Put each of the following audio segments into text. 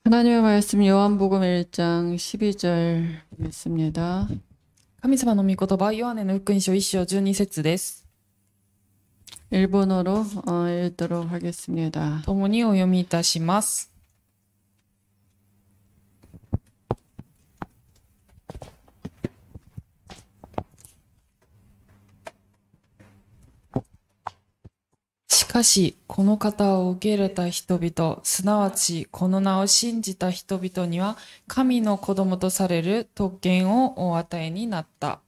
하나님의 말씀 요한복음 1장 12절 읽습니다. 神様の御言葉、ヨハネの福音書1章12節です。 일본어로 읽도록 하겠습니다. 共にお読みいたします。しかし、この方を受け入れた人々、すなわちこの名を信じた人々には、神の子供とされる特権をお与えになった。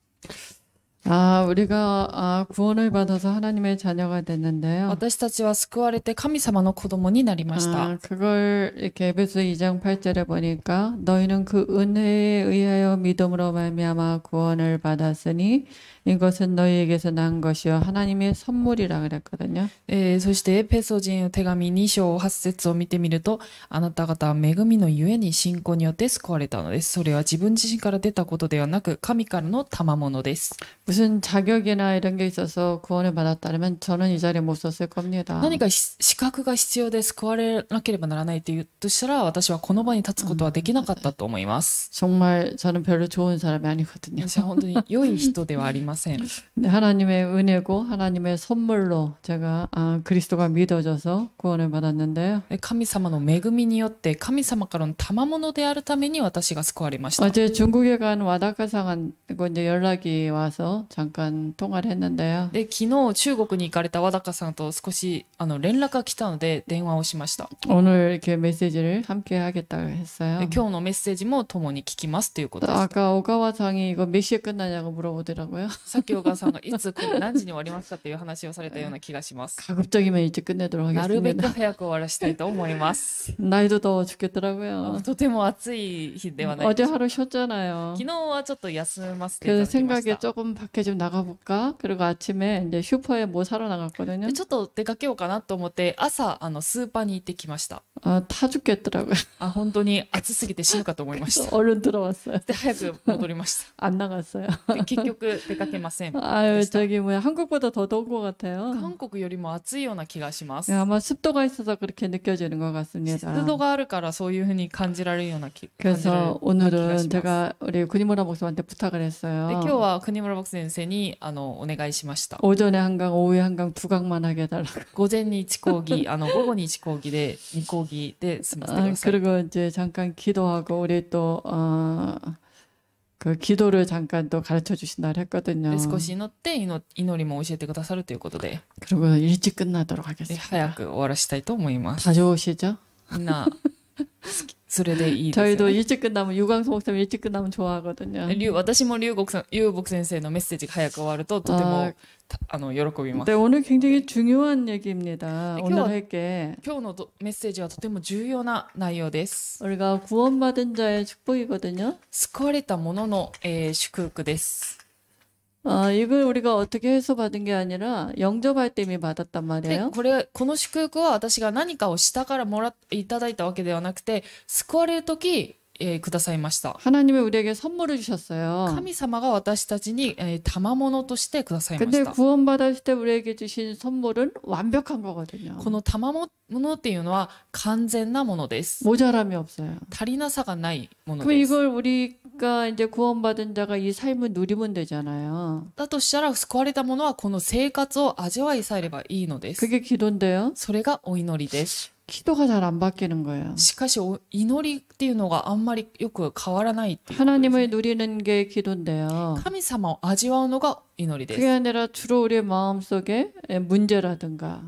우리가 구원을 받아서 하나님의 자녀가 됐는데요. 私たちは救われて神様の子供になりました。 그걸 이렇게 에베소 2장 8절에 보니까 너희는 그 은혜에 의하여 믿음으로 말미암아 구원을 받았으니 이것은 너희에게서 난 것이요 하나님의 선물이라 그랬거든요. そしてエペソ人の手紙2章8節を見てみると、あなた方は恵みのゆえに信仰によって救われたのです。それは自分自身から出たことではなく、神からの賜物です。 무슨 자격이나 이런 게 있어서 구원을 받았다면 저는 이 자리에 못 섰을 겁니다. 何か資格が必要で救われなければならないというとしたら、私はこの場に立つことはできなかったと思います。 정말 저는 별로 좋은 사람이 아니거든요. 私は本当に良い人ではありません。 네, 하나님의 은혜고 하나님의 선물로 제가 그리스도가 믿어져서 구원을 받았는데요. 神様の恵みによって神様からの賜物であるために私が救われました。 어제 중국에 간 와다카상하고 이제 연락이 와서 잠깐 통화를 했는데요. で、昨日中国に行かれた和高さんと少し連絡が来たので電話をしました。 오늘 이렇게 메시지를 함께 하겠다고 했어요. 今日のメッセージも共に聞きますということです。 아까 오가와상이 이거 몇 시에 끝나냐고 물어보더라고요. さっき小川さんがいつ何時に終わりますかっていう話をされたような気がします。 가급적이면 일찍 끝내도록 なるべく 하겠습니다. 早く終わらしたいと思います。 날도 더워 죽겠더라고요. とても暑い日ではないで 어제 しょう。 하루 쉬었잖아요. 昨日はちょっと休ませていた 그래서 だきまし 생각에 た。 조금 밖에 좀 나가볼까? 그리고 아침에 이제 슈퍼에 뭐 사러 나갔거든요. でちょっと出かけようかなと思って朝スーパーに行ってきました。 타 죽겠더라고요. 本当に暑すぎて死ぬかと思いました。 얼른 들어왔어요. で早く戻りまし 안 나갔어요. た。で結局出かけません。 아유, 됐다. 저기 뭐야 한국보다 더 더운 것 같아요. 韓国よりも暑いような気がします。 네, 아마 습도가 있어서 그렇게 느껴지는 것 湿 같습니다. 度があるからそういうふうに感じられるような感じられる 그래서 ような気が 오늘은 します。 제가 우리 군이모라 목사한테 부탁을 で 했어요. 今日は国村牧先生にお願いしました。 오전에 한 강, 오후에 한 강, 두 강만 하게 해달라고. 午前に1講義、午後に1講義で2講義で済ませてください。 그리고 이제 잠깐 기도하고 우리 또 그 기도를 잠깐 또 가르쳐 주신다 で 했거든요. 少し祈って祈りも教えてくださるということで、 그리고 일찍 끝나도록 で 하겠습니다. 早く終わらしたいと思います。 다 좋으시죠? みんなそれでいいですよ 저희도 ね。 일찍 끝나면 유광수 목사님 일찍 끝나면 좋아하거든요. 私も龍牧先生のメッセージが早く終わるととても喜びます。 네, 오늘 굉장히 중요한 얘기입니다. 네, 오늘 교- 할게 今日のメッセージはとても重要な内容です。 우리가 구원받은 자의 축복이거든요. 救われた者の、祝福です。 이걸 우리가 어떻게 해서 받은 게 아니라 영접할 때 이미 받았단 で 말이에요. この祝福は私が何かを下からいただいたわけではなくて、救われるとき、くださいました。 하나님이 우리에게 선물을 주셨어요. 神様が私たちに、賜物としてくださいま 근데 した。 구원받았을 때 우리에게 주신 선물은 완벽한 거거든요. この賜物っていうのは完全なものです。 모자람이 없어요. 足りなさがないもの 그럼 です。 이걸 우리가 이제 구원받은 자가 이 삶을 누리면 되잖아요. だとしたら救われた者はこの生活を味わいさえればいいのです。 그게 기도인데요. それがお祈りです。 기도가 잘 안 바뀌는 거예요. しかし祈りっていうのがあんまりよく変わらないっていうことです。 하나님을 누리는 게 기도인데요. 神様を味わうのが祈りで 그게 す。 아니라 주로 우리의 마음속에 문제라든가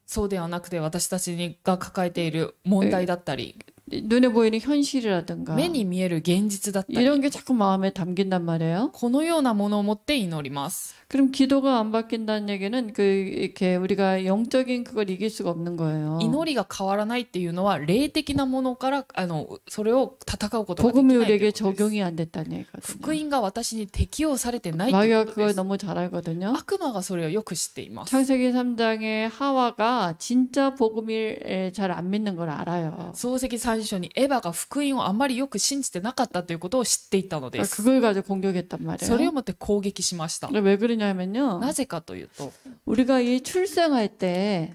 そうではなくて私たちが抱えている問題だったり、 눈에 보이는 현실이라든가 目に見える現実だったり、 이런 게 자꾸 마음에 담긴단 말이에요. このようなものを持って祈ります。 그럼 기도가 안 바뀐다는 얘기는 이렇게 우리가 영적인 그걸 이길 수가 없는 거예요. 祈りが変わらないっていうのは霊的なものからそれを戦うことができ 복음이 ないという 우리에게 ことです。 적용이 안 됐다는 福 얘기거든요. 音が私に適用されてないという 마귀가 ことで 그걸 す。 너무 잘 알거든요. 悪魔がそれをよく知っています。 창세기 3장의 하와가 진짜 복음을 잘 안 믿는 걸 알아요. 創世記3章にエヴァが福音をあまりよく信じてなかったということを知っていたので 그러니까 す。 그걸 가지고 공격했단 それを 말이에요. もって攻撃しました。 왜 그러냐면요. なぜかというと、 우리가 이 출생할 때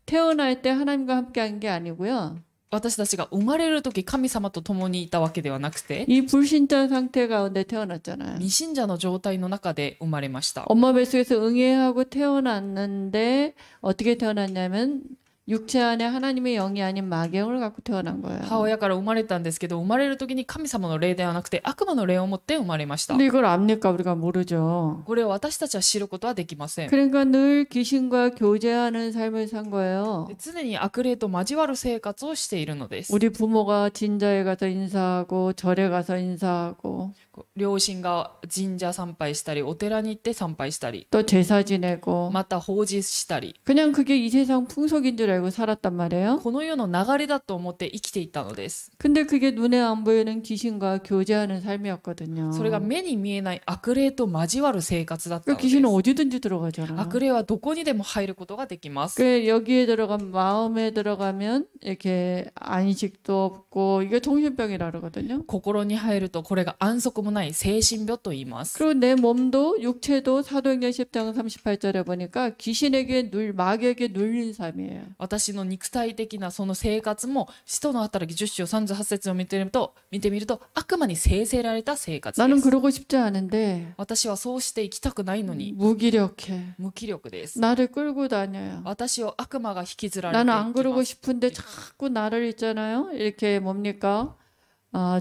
태어날 때 하나님과 함께 한 게 아니고요. 私たちが生まれる時神様と共にいたわけではなくて 이 불신자 상태 가운데 태어났잖아요. 未信者の状態の中で生まれました。 엄마 뱃속에서 응애하고 태어났는데 어떻게 태어났냐면 육체 안에 하나님의 영이 아닌 마귀의 영을 갖고 태어난 거예요. 母親から生まれたんですけど、生まれる時に神様の霊ではなくて悪魔の霊を持って生まれました。 근데 이걸 압니까? 우리가 모르죠. これを私たちは知ることはできません。 그러니까 늘 귀신과 교제하는 삶을 산 거예요. 常に悪霊と交わる生活をしているのです。 우리 부모가 진자에 가서 인사하고 절에 가서 인사하고 両親が神社参拝したり、お寺に行って参拝したり、 또 제사 지내고 また法事したり、 그냥 그게 이 세상 풍속인 줄 알고 살았단 말이에요. この世の流れだと思って生きていたのです。 근데 그게 눈에 안 보이는 귀신과 교제하는 삶이었거든요. それが目に見えない悪霊と交わる生活だった 그 のです。 귀신은 어디든지 들어가잖아요. 悪霊はどこにでも入ることができます。 그 여기에 들어가면 마음에 들어가면 이렇게 안식도 없고 이게 정신병이라 그러거든요. 心に入るとこれが安息もない精神病と言います。 그리고 내 몸도 육체도 사도행전 10장 38절에 보니까 귀신에게 마귀에게 눌린 삶이에요. 私の肉体的なその生活も使徒の働き10章38節を見てみると悪魔に制せられた生活で 나는 す。 그러고 싶지 않은데 私はそうして生きたくないのに 무기력해. 無気力です。 나를 끌고 다녀요. 私を悪魔が引きずられて 나는 い 안 きま 그러고 す。 싶은데 자꾸 나를 있잖아요. 이렇게 뭡니까?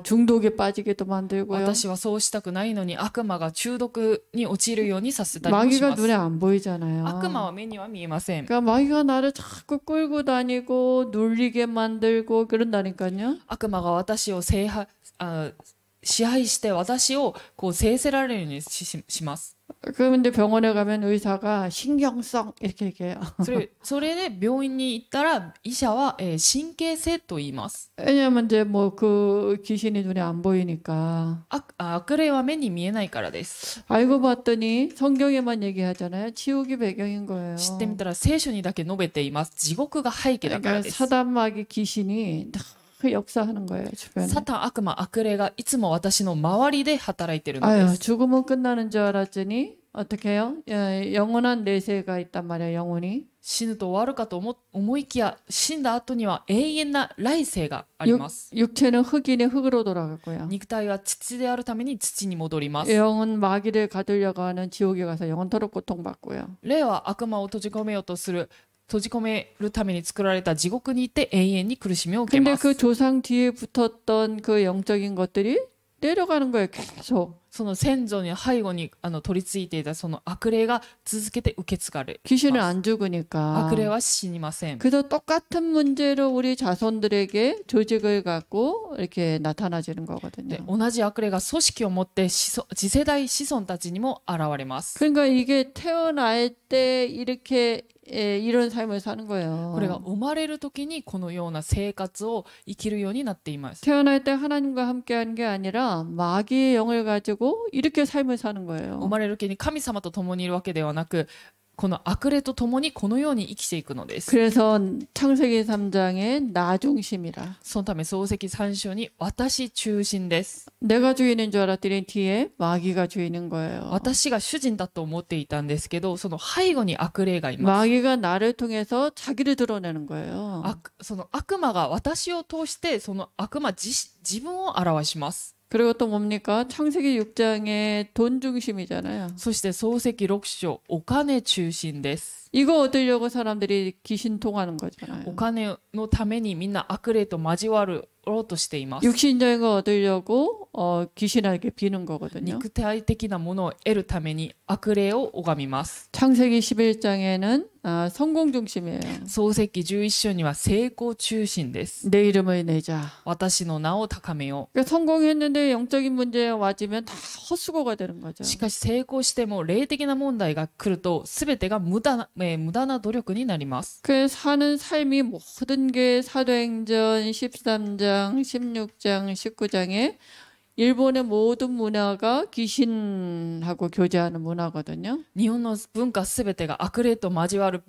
중독에 빠지게도 만들고요. 私はそうしたくないのに悪魔が中毒に陥るようにさせたりもし 마귀가 ます。 눈에 안 보이잖아요. 悪魔は目には見えません。 그러니까 마귀가 나를 자꾸 끌고 다니고 눌리게 만들고 그런다니까요. 悪魔が私を支配して私をこう制せられるようにします。 그런데 병원에 가면 의사가 신경성 이렇게 얘기해요. それで病院に行ったら医者は、神経性と言います。 왜냐면 이제 뭐 그 귀신이 눈에 안 보이니까. 悪霊は目に見えないからです。 알고 봤더니 성경에만 얘기하잖아요. 지옥이 배경인 거예요. 知ってみたら聖書にだけ述べています。地獄が背景だから 그러니까 です。 사단 마귀 귀신이 다 역사하는 거예요. 주변에. サタン悪魔悪霊がいつも私の周りで働いているので 아유 す。 죽으면 끝나는 줄 알았더니 어떻게 해요? 영원한 내세가 있단 말이에요. 영혼이. 死ぬと終わるかと思いきや死んだ後には永遠な来世があります。 육체는 흑인의 흑으로 돌아갔고요. 肉体は土であるために土に戻ります。 영은 마귀를 가두려고 하는 지옥에 가서 영원토록 고통받고요. 霊は悪魔を閉じ込めるために作られた地獄に行って永遠に苦しみを受け 근데 ます。 그 조상 뒤에 붙었던 그 영적인 것들이 내려가는 거예요. 계속. その先祖に背後に取り付いていたその悪霊が続けて受け継がれ 귀신은 ます。 안 죽으니까. 悪霊は死にません。 그래서 똑같은 문제로 우리 자손들에게 조직을 갖고 이렇게 나타나지는 で 거거든요. 同じ悪霊が組織を持って次世代子孫たちにも現れます。 그러니까 이게 태어날 때 이렇게 이런 삶을 사는 これが 거예요. 生まれる時にこのような生活を生きるようになっています。 태어날 때 하나님과 함께하는 게 아니라 마귀의 영을 가지고 이렇게 삶을 사는 生 거예요. まれる時に神様と共にいるわけではなく、この悪霊と共にこのように生きていくのです。 그래서 창세기 3장에 나 중심이라. そのため漱石3章に私中心です。 내가 주인인 줄 알았더니 뒤에 마귀가 주인인 거예요. 私が主人だと思っていたんですけど、その背後に悪霊がいます。 마귀가 나를 통해서 자기를 드러내는 거예요. その悪魔が私を通してその悪魔自分を表します。 그리고 또 뭡니까? 창세기 6장에 돈 중심이잖아요. そして漱石6章、お金中心です。 이거 얻으려고 사람들이 귀신 통하는 거잖아요. お金のためにみんな悪霊と交わろうとしています。 육신적인 거 얻으려고 귀신에게 비는 거거든요. 肉体的なものを得るために悪霊を拝みます。 창세기 11장에는 성공 중심이에요. 漱石11章には成功中心です。 내 이름을 내자. 私の名を高めよ 그러니까 성공했는데 영적인 문제가 와지면 다 헛수고가 되는 거죠. う。しかし成功しても霊的な問題が来ると全てが無駄な努力になります。 그 사는 삶이 모든 게 사도행전 13장, 16장, 19장에 일본의 모든 문화가 귀신하고 교제하는 문화거든요. 日本の文化すべてが悪霊と交わる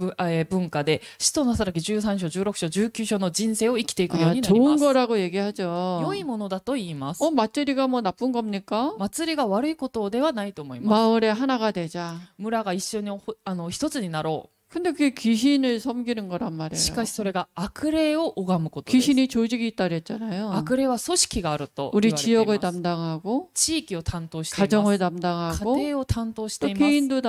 文化で、使徒の働き13章、16章、19章の人生を生きていくようになり 좋은 ます。 거라고 얘기하죠. 良いものだと言います。 맞저리가 뭐 나쁜 겁니까? 祭りが悪いことではないと思います。 마을에 하나가 되자. 村が一緒に一つになろう。 근데 그게 귀신을 섬기는 거란 し 말이에요. かしそれが悪霊を拝むことです。 귀신이 조직이 있다 그랬잖아요. 悪霊は組織があると 우리 言われてい 지역을 ます。 담당하고 地域を担当していま 가정을 す。家 담당하고 庭を担当して 또 います。 개인도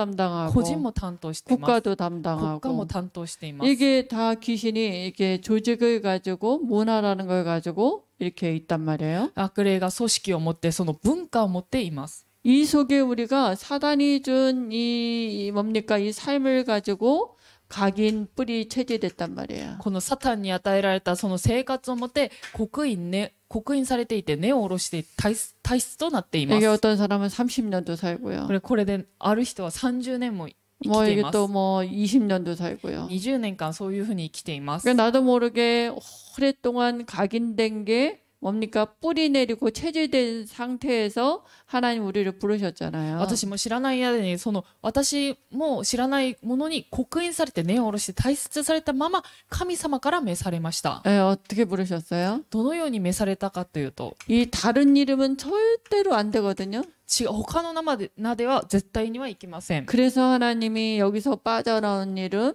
個人 담당하고 も担当しています。 국가도 国家も 담당하고 担当しています。 이게 다 귀신이 이게 조직을 가지고 문화라는 걸 가지고 이렇게 있단 말이에요. 悪霊が組織を持ってその文化を持っています。 이 속에 우리가 사단이 준 이 뭡니까 이 삶을 가지고 각인 뿌리 체제됐단 말이에요. このサタンに与えられたその生活をもって刻印されていて根を下ろして体質となっていま 이게 す。 어떤 사람은 30년도 살고요. これである人は30年も生 뭐 きてい 이게 ます。 또 뭐 20년도 살고요. 20年間そういうふうに生きています。 그러니까 나도 모르게 오랫동안 각인된 게 뭡니까 뿌리 내리고 체질된 상태에서 하나님 우리를 부르셨잖아요. 私も知らない間に私も知らないものに刻印されて根を下ろして体質されたまま神様から召されました。 예, 어떻게 부르셨어요? どのように召されたかというと、 이 다른 이름은 절대로 안 되거든요. 他の名では絶対にはいきません。 그래서 하나님이 여기서 빠져나온 일은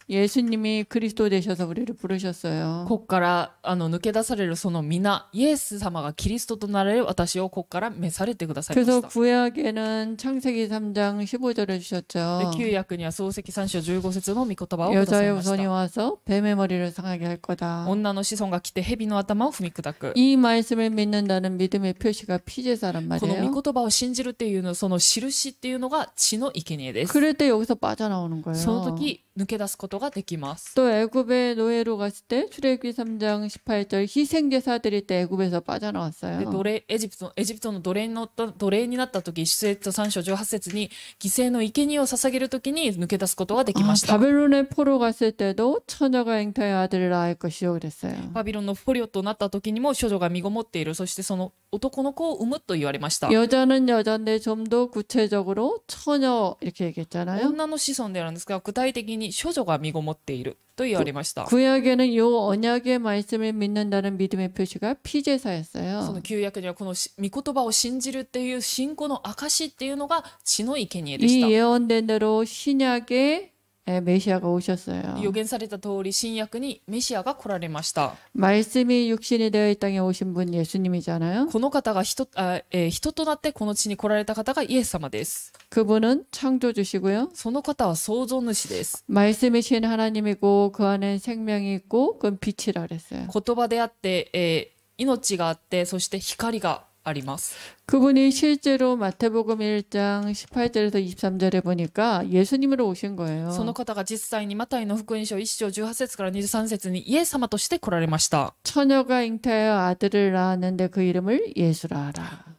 예수님이 그리스도 되셔서 우리를 부르셨어요. ここから抜け出されるその皆、イエス様がキリストとなられる私をここから召されてくださいま 그래서 した。 구약에는 창세기 3장 15절을 주셨죠. で旧約には創世記3章15節の御言葉をくださ 여자의 いまし 후손이 た。 와서 뱀의 머리를 상하게 할 거다. 女の子孫が来て蛇の頭を踏み砕く。 이 말씀을 믿는다는 믿음의 표시가 피제사란 この 말이에요. 御言葉を信じるっていうの、その印っていうのが血の生贄です。 그럴 때 여기서 빠져나오는 거예요. その時抜け出すことができます。 또 애굽에 노예로 갔을 때 출애굽기 3장 18절 희생제사 드릴 때 애굽에서 で 빠져나왔어요. エジプトの奴隷になった時、出エジプト3章18節に犠牲の生贄を捧げる時に抜け出すことができました。 바벨론에 포로 갔을 때도 처녀가 잉타의 아들을 낳을 것이요 그랬어요. バビロンの捕虜となった時にも処女が身ごもっている。そしてその男の子を産むと言われました。 여자는 여자인데 좀 더 구체적으로 처녀 이렇게 얘기했잖아요. 女の子孫であるんですが、具体的に処女が身ごもっていると言われました。 구약에는 요 언약의 말씀을 믿는다는 믿음의 표시가 その 피제사였어요. 旧約にはこの御言葉を信じるっていう信仰の証っていうのが血の生贄でし 이 た。 예언된 대로 신약에 메시아가 오셨어요. 予言された通り新約にメシアが来られました。 말씀이 육신이 되어 이 땅에 오신 분 예수님이잖아요. この方が人となってこの地に来られた方がイエス様です。 그분은 창조주시고요. その方は創造主です。 말씀이신 하나님이고 그 안에 생명이 있고 그건 빛이라 그랬어요. 言葉であって、命があって、そして光があります。 그분이 실제로 마태복음 1장 18절에서 23절에 보니까 예수님으로 오신 そ 거예요. の方が実際にマタイの福音書1章18節から23節にイエス様として来られました。 처녀가 잉타하여 아들을 낳았는데 그 이름을 예수라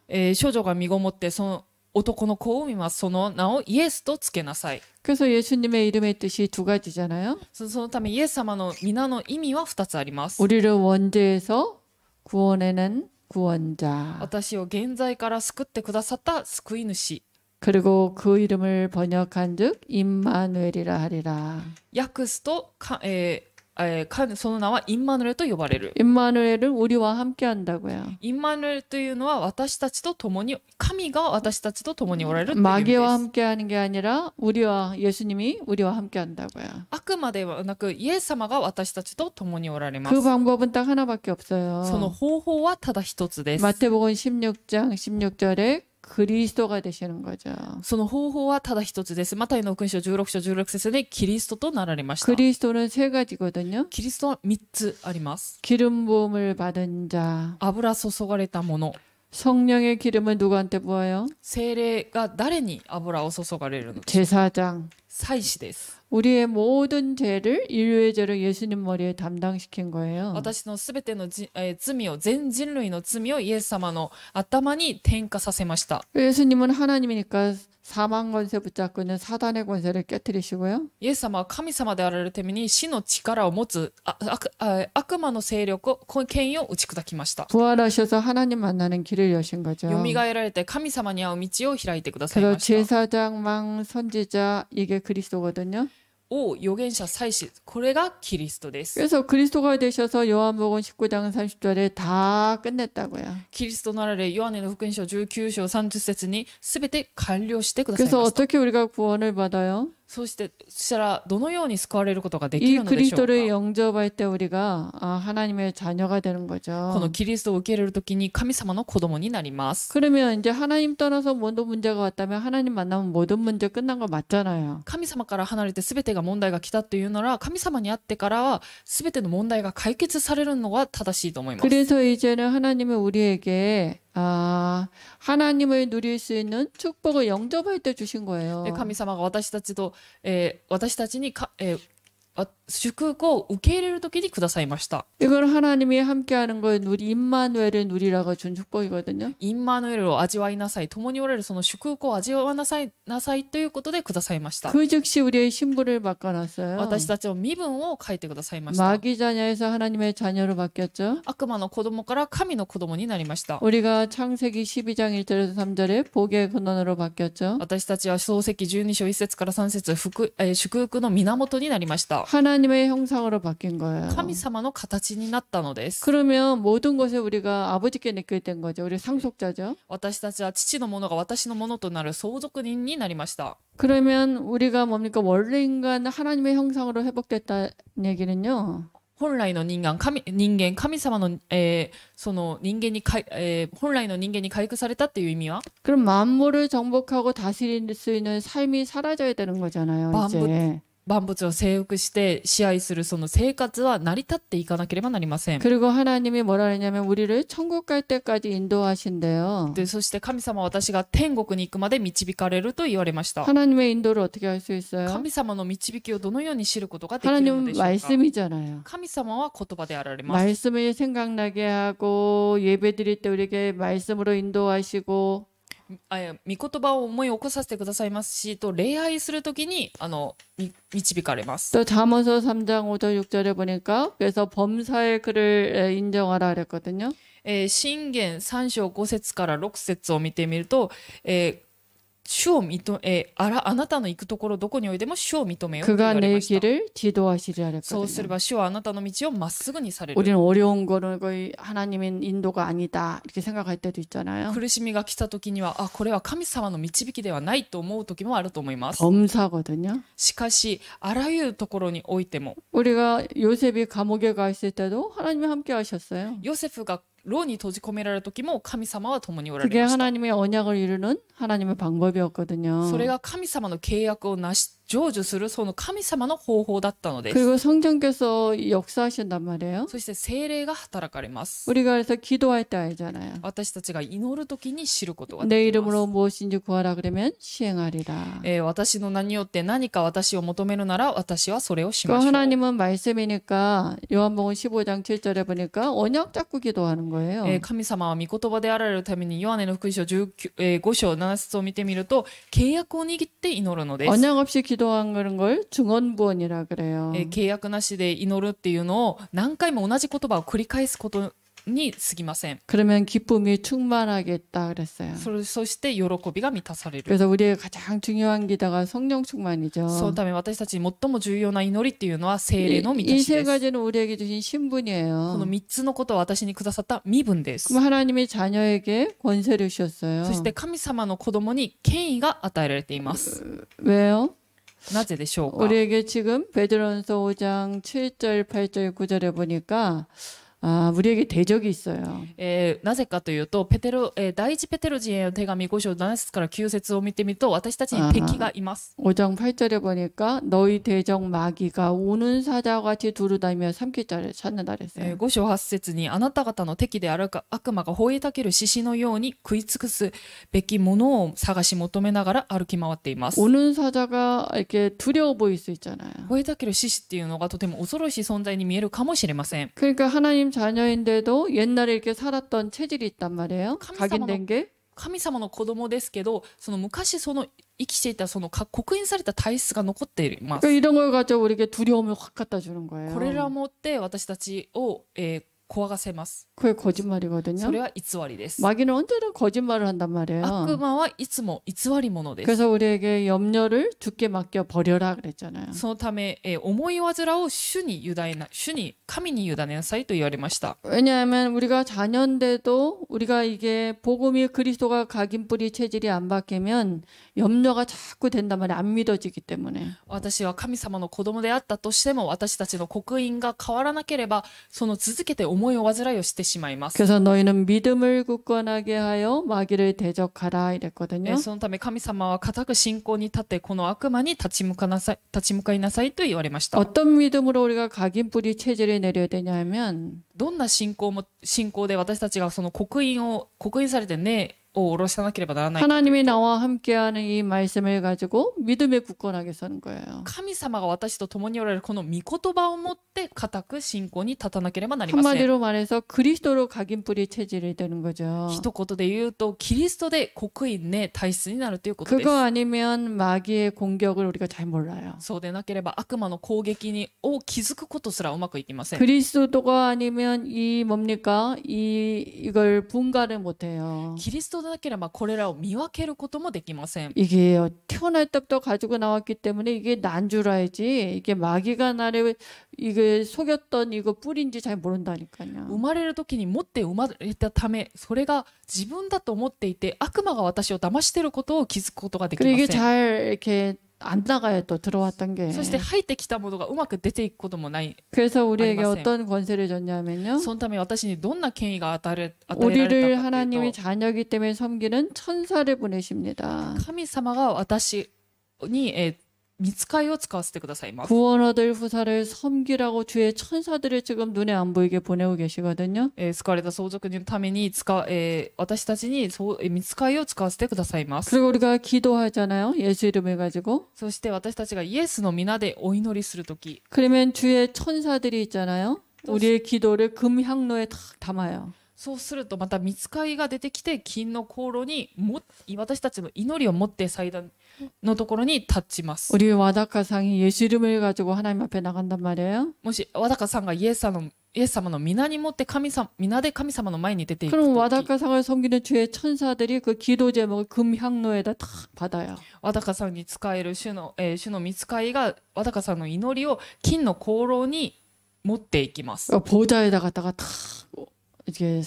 하라. 少女が身ごもってその男の子を産みます。その名をイエスとつけなさい。 그래서 예수님의 이름의 뜻이 두 가지잖아요. そのためイエス様の皆の意味は2つあります。 우리를 원죄에서 구원해낸 구원자. 私を現在から救ってくださった救い主。 그리고 그 이름을 번역한즉 임마누엘이라 하리라. 訳すとその名はインマヌエルと呼ばれる。 임마누엘은 우리와 함께 한다고요. インマヌエルというのは私たちと共に、神が私たちと共におられるという意味で 마귀와 す。 함께 하는 게 아니라 예수님이 우리와 함께 한다고요. あくまではなくイエス様が私たちと共におられま 그 す。 방법은 딱 하나밖에 その 없어요. 方法はただ一つです。 마태복음 16장 16절에 그리스도가 되시는 거죠. その方法はただ一つです。マタイの福音書16章16節でキリストとなられました。 그리스도는 세 가지거든요. キリストは3つあります。 기름 부음을 받은 자. 油注がれたもの。 성령의 기름을 누구한테 부어요? 聖霊が誰に油を注がれるの？ 제사장. 祭司です。 우리의 모든 죄를 인류의 죄를 예수님 머리에 담당시킨 거예요. 私のすべての罪を、全人類の罪をイエス様の頭に転嫁させました。 예수님은 하나님이니까 사망 권세 붙잡고 있는 사단의 권세를 깨뜨리시고요. イエス様は神様であられるために死の力を持つ悪魔の勢力を、権威を打ち砕きました。 부활하셔서 하나님 만나는 길을 여신 거죠. 蘇られて神様に会う道を開いてください 그래서 ました。 제사장, 왕, 선지자 이게 그리스도거든요. 王、預言者、祭司、これがキリストです。 그래서 그리스도가 되셔서 요한복음 19장 30절에 다 끝냈다고요. キリストなられ、ヨハネの福音書19章30節にすべて完了してください 그래서 ました。 어떻게 우리가 구원을 받아요? そしたらどのように救われることができ 이 るのでしょうか。 그리스도를 영접할 때 우리가 하나님의 자녀가 되는 この 거죠. キリストを受け入れるときに神様の子供になります。 그러면 이제 하나님 떠나서 모든 문제가 왔다면 하나님 만나면 모든 문제 끝난 거 맞잖아요. 神様から離れて全てが問題が来たというなら、神様に会ってからは全ての問題が解決されるのが正しいと思います。 그래서 이제는 하나님은 우리에게 하나님을 누릴 수 있는 축복을 영접할 때 주신 거예요. 神様が私たちに祝福を受け入れるときにくださいました。 이걸 하나님이 함께하는 걸 임마누엘을 누리라고 준 축복이거든요. インマヌエルを味わいなさい、共におられるその祝福を味わいなさいということでくださいました。 그 즉시 우리의 신분을 바꿔놨어요. 私たちの身分を書いてくださいました。 마귀 자녀에서 하나님의 자녀로 바뀌었죠. 悪魔の子供から神の子供になりました。 우리가 창세기 12장 1절에서 3절에 복의 근원으로 바뀌었죠. 私たちは創世記12章1節から3節祝福の源になりました。 하나님의 형상으로 바뀐 거예요. 神様の形になったのです。 그러면 모든 것을 우리가 아버지께 맡게 된 거죠. 우리 상속자죠. 私たちは父のものが私のものとなる相続人になりました。 그러면 우리가 뭡니까? 원래 인간 하나님의 형상으로 회복됐다는 얘기는요. 本来の人間、神様の、その人間に本来の人間に回復されたっていう意味は 그럼 만물을 정복하고 다스릴 수 있는 삶이 사라져야 되는 거잖아요. 이제. 万物を征服して支配するその生活は成り立っていかなければなりません。 그리고 하나님이 뭐라 그러냐면 우리를 천국 갈 때까지 인도하신대요. で、そして神様は私が天国に行くまで導かれると言われました。 하나님의 인도를 어떻게 할 수 있어요? 神様の導きをどのように知ることができるの 하나님은 でしょうか。 말씀이잖아요. 神様は言葉であられます。 말씀을 생각나게 하고 예배 드릴 때 우리에게 말씀으로 인도하시고 御言葉を思い起こさせてくださいますし、と礼拝するときに導かれます。 또 잠언서 3장 5절 6절에 보니까 그래서 범사의 그를 인정하라 그랬거든요. 箴言3章5節から6節を見てみると、主をあなたの行くところどこにおいても主を認めようと言わ 그가 れ 내 ました。 길을 지도하시리라 そうすれ 그랬거든요. ば主はあなたの道をまっすぐにされる。 우리는 어려운 거는 거의 하나님의 인도가 아니다 이렇게 생각할 때도 있잖아요. 苦しみが来た時にはこれは神様の導きではないと思う時もあると思います。 범사거든요. しかしあらゆるところにおいても 우리가 요셉이 감옥에 가 있을 때도 하나님이 함께 하셨어요. ヨセフが牢に閉じ込められる時も神様は共におられ 그게 ました。 하나님의 언약을 이루는 하나님의 방법이었거든요. それが神様の契約を成就するその神様の方法だったのです。 그리고 성령께서 역사하신단 말이에요. そして聖霊が働かれます。 우리가 그래서 기도할 때 알잖아요. 私たちが祈る時に知ることが 내 できます。 이름으로 무엇인지 구하라 그러면 시행하리라. 私の名によって何か私を求めるなら私はそれをし 그 ましょう。 하나님은 말씀이니까 요한복음 15장 7절에 보니까 언약 잡고 기도하는 거예요. 神様は御言葉であられるためにヨハネの福音書5章7節を見てみると契約を握って祈るのです。 언약 없이 기도하는 걸 증언부언이라 그래요. 契約なしで祈るっていうのを何回も同じ言葉を繰り返すことに過ぎません。 그러면 기쁨이 충만하겠다 그랬어요. そして喜びが満たされる。 그래서 우리의 가장 중요한 기도가 성령 충만이죠. そのため私たちに最も重要な祈りっていうのは聖霊の満た 이 しで 세 す。 가지는 우리에게 주신 こ 신분이에요. の3つのことを私にくださった身分です。 그럼 하나님이 자녀에게 권세를 주셨어요. そして神様の子供に権威が与えられています。 왜요? なぜでしょうか。 우리에게 지금 베드로전서 5장 7절, 8절, 9절에 보니까 우리에게 대적이 있어요. なぜかというと第一ペテロ人への手紙5章7節から9節を見てみると私たちに敵がいます。 5장 8절에 보니까 너희 대적 마귀가 우는 사자와 같이 두루다니며 삼킬 자를 찾는다 그랬어요. 5章8節にあなた方の敵である悪魔が吠えたける獅子のように食い尽くすべきものを探し求めながら歩き回っています。 우는 사자가 이렇게 두려워 보일 수 있잖아요. 吠えたける獅子っていうのがとても恐ろしい存在に見えるかもしれません。 그러니까 하나님 자녀인데도 옛날에 이렇게 살았던 체질이 있단 말이에요. 각인된 게. 神様の子供ですけどその昔その生きていたその刻印された体質が残っています。 그러니까 이런 걸 가지고 우리에게 두려움을 확 갖다 주는 거예요. これらをもって私たちを、怖がせます。 그게 そ 거짓말이거든요. れは偽りです。 마귀는 언제나 거짓말을 한단 悪 말이에요. 魔はいつも偽り者です。 그래서 우리에게 염려를 주께 맡겨 버려라 그랬잖아요. そのため、思い煩う主に神に委ねなさいと言われました。 왜냐하면 우리가 자녀인데도 우리가 이게 복음이 그리스도가 각인 뿌리 체질이 안 바뀌면 염려가 자꾸 된단 말이에요. 안 믿어지기 때문에. 私は神様の子供であったとしても、私たちの刻印が変わらなければ、その続けて思いを煩いをしてしまいます。 그래서 너희는 믿음을 굳건하게 하여 마귀를 대적하라 이랬거든요. そのため神様は固く信仰に立ってこの悪魔に立ち向かいなさいと言われました。 어떤 믿음으로 우리가 각인 뿌리 체질을 내려야 되냐 하면 どんな信仰で私たちがその刻印されて根を下ろさなければならないか。 하나님이 나와 함께하는 이 말씀을 가지고 믿음에 굳건하게 서는 거예요. 神様が私と共におられるこの御言葉を持って固く信仰に立たなければなりません。 한마디로 말해서 그리스도로 각인 뿌리 체질이 되는 거죠. 一言で言うとキリストで刻印根体質になるということです。 그거 아니면 마귀의 공격을 우리가 잘 몰라요. そうでなければ悪魔の攻撃を気づくことすらうまくいきません。 그리스도가 아니면 이 뭡니까? 이걸 분간을 못 해요. キリストでなければこれらを見分けることもできません。 이게 태어날 때부터 가지고 나왔기 때문에 이게 난 줄 알지. 이게 마귀가 나를 이게 속였던 이거 뿌리인지 잘 모른다니까요. 生まれる時に持って生まれたため、それが自分だと思っていて悪魔が私を騙していることを気づくことができ 그리고 ま 이게 せん。 잘 이렇게 안 나가요. 또 들어왔던 게. そして入ってきたものがうまく出ていくこともない。 그래서 우리에게 아니, 어떤 권세를 줬냐면요. そのため私にどんな権威が与えられたかと 우리를 いう 하나님이 と、 자녀이기 때문에 섬기는 천사를 보내십니다. 神様が私に、御使いを使わせてくださいます。 구원 얻을 후사를 섬기라고 주의 천사들을 지금 눈에 안 보이게 보내고 계시거든요. 救われた相続人のために私たちに御使いを使わせてくださいます。 그리고 우리가 기도하잖아요. 예수 이름을 가지고. そして私たちがイエスの皆でお祈りするとき、 그러면 주의 천사들이 있잖아요. 우리의 기도를 금향로에 탁 담아요. そうするとまた御使いが出てきて金の香炉に私たちの祈りを持って祭壇のところに立ちます。 우리 와다카상이 예수 이름을 가지고 하나님 앞에 나간단 말이에요. もし和高さんがイエス様の皆に持って皆で神様の前に出ていく 그럼 とき、 와다카상을 섬기는 주의 천사들이 그 기도 제목을 금향로에다 탁 받아요. 和高さんに使える主の御使いが和高さんの祈りを金の香炉に持っていきます。 보좌에다 갖다가 탁 이제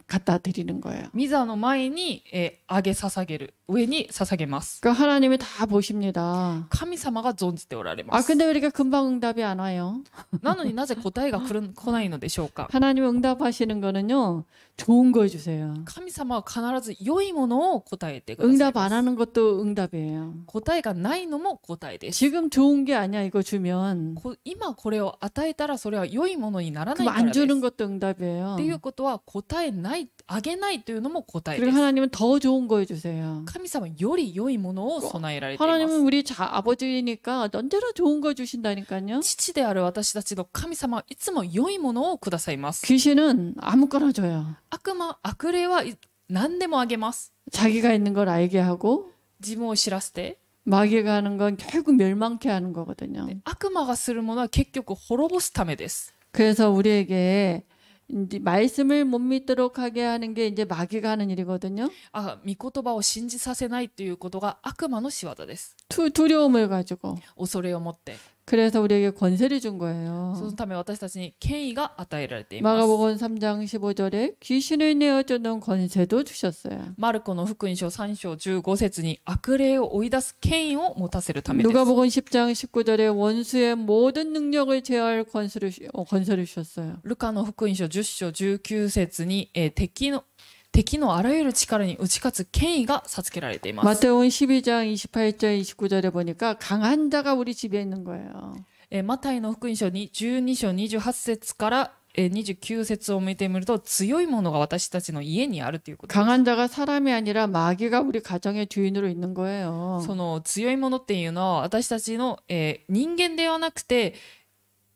갖다 드리는 거예요. 御座の前に、捧げる上に捧げます。 그러니까 하나님이 다 보십니다. 神様が存じておられま 아 す。 근데 왜 이렇게 금방 응답이 안 와요? なのになぜ答えが来ないのでしょうか。 하나님 응답하시는 거는요. 좋은 거 주세요. 神様は必ず良いものを答えてください 응답 ま 안 す。 하는 것도 응답이에요. 答えがないのも答えです。 지금 좋은 게 아니야 이거 주면. 今これを与えたらそれは良いものにならない 그럼 から 안 です。 주는 っ 것도 응답이에요. ていうことは答えない、あげないというのも答えで 그리고 す。 하나님은 더 좋은 거 해주세요. 神様より良いものを備えられていま 하나님은 す。 우리 아버지니까 언제나 좋은 거 주신다니까요. 父である私たちの神様はいつも良いものをくださいます。 귀신은 아무거나 줘요. 悪霊は何でもあげます。 자기가 있는 걸 알게 하고 自分を知らせて、 마귀가 하는 건 결국 멸망케 하는 거거든요. 悪魔がするものは結局滅ぼすためです。 그래서 우리에게 이제 말씀을 못 믿도록 하게 하는 게 이제 마귀가 하는 일이거든요. 御言葉を信じさせないということが悪魔の仕業です。 두려움을 가지고. 恐れを持って。 그래서 우리에게 권세를 준 そ 거예요. のため私たちに権威が与えられています。 마가복음 3장 15절에 귀신을 내어주는 권세도 주셨어요. マルコの福音書3章15節に悪霊を追い出す権威を持たせるためです。 누가복음 10장 19절에 원수의 모든 능력을 제어할 권세를 주셨어요. ルカの福音書10章19節に、敵のあらゆる力に打ち勝つ権威が授けられています。 마태복음 12장 28절 29절에 보니까 강한 자가 우리 집에 있는 거예요. マタイの福音書に12章28節から29節を見てみると強いものが私たちの家にあるということです。 강한 자가 사람이 아니라 마귀가 우리 가정의 주인으로 있는 거예요. その強いものっていうのは私たちの、人間ではなくて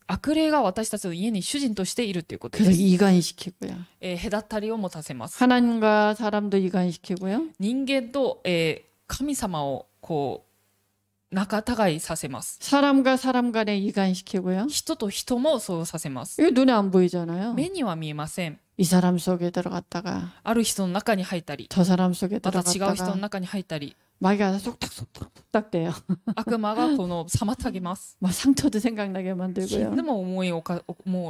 悪霊が私たちの家に主人としているということで 그래서 す。 이간시키고요. 隔たりを持たせます。 하나님과 사람도 이간시키고요. 人間と、神様をこう仲違いさせます。 사람과 사람 간에 이간시키고요. 人と人もそうさせます。 이거 눈에 안 보이잖아요. 目には見えません。 이 사람 속에 들어갔다가 ある人の中に入ったり、 저 사람 속에 また違う人の 들어갔다가 中に入ったり、 마귀가 쏙탁쏙탁 돼요. 悪魔がこの妨げます。 막 상처도 생각나게 で 만들고요. も思いをさせ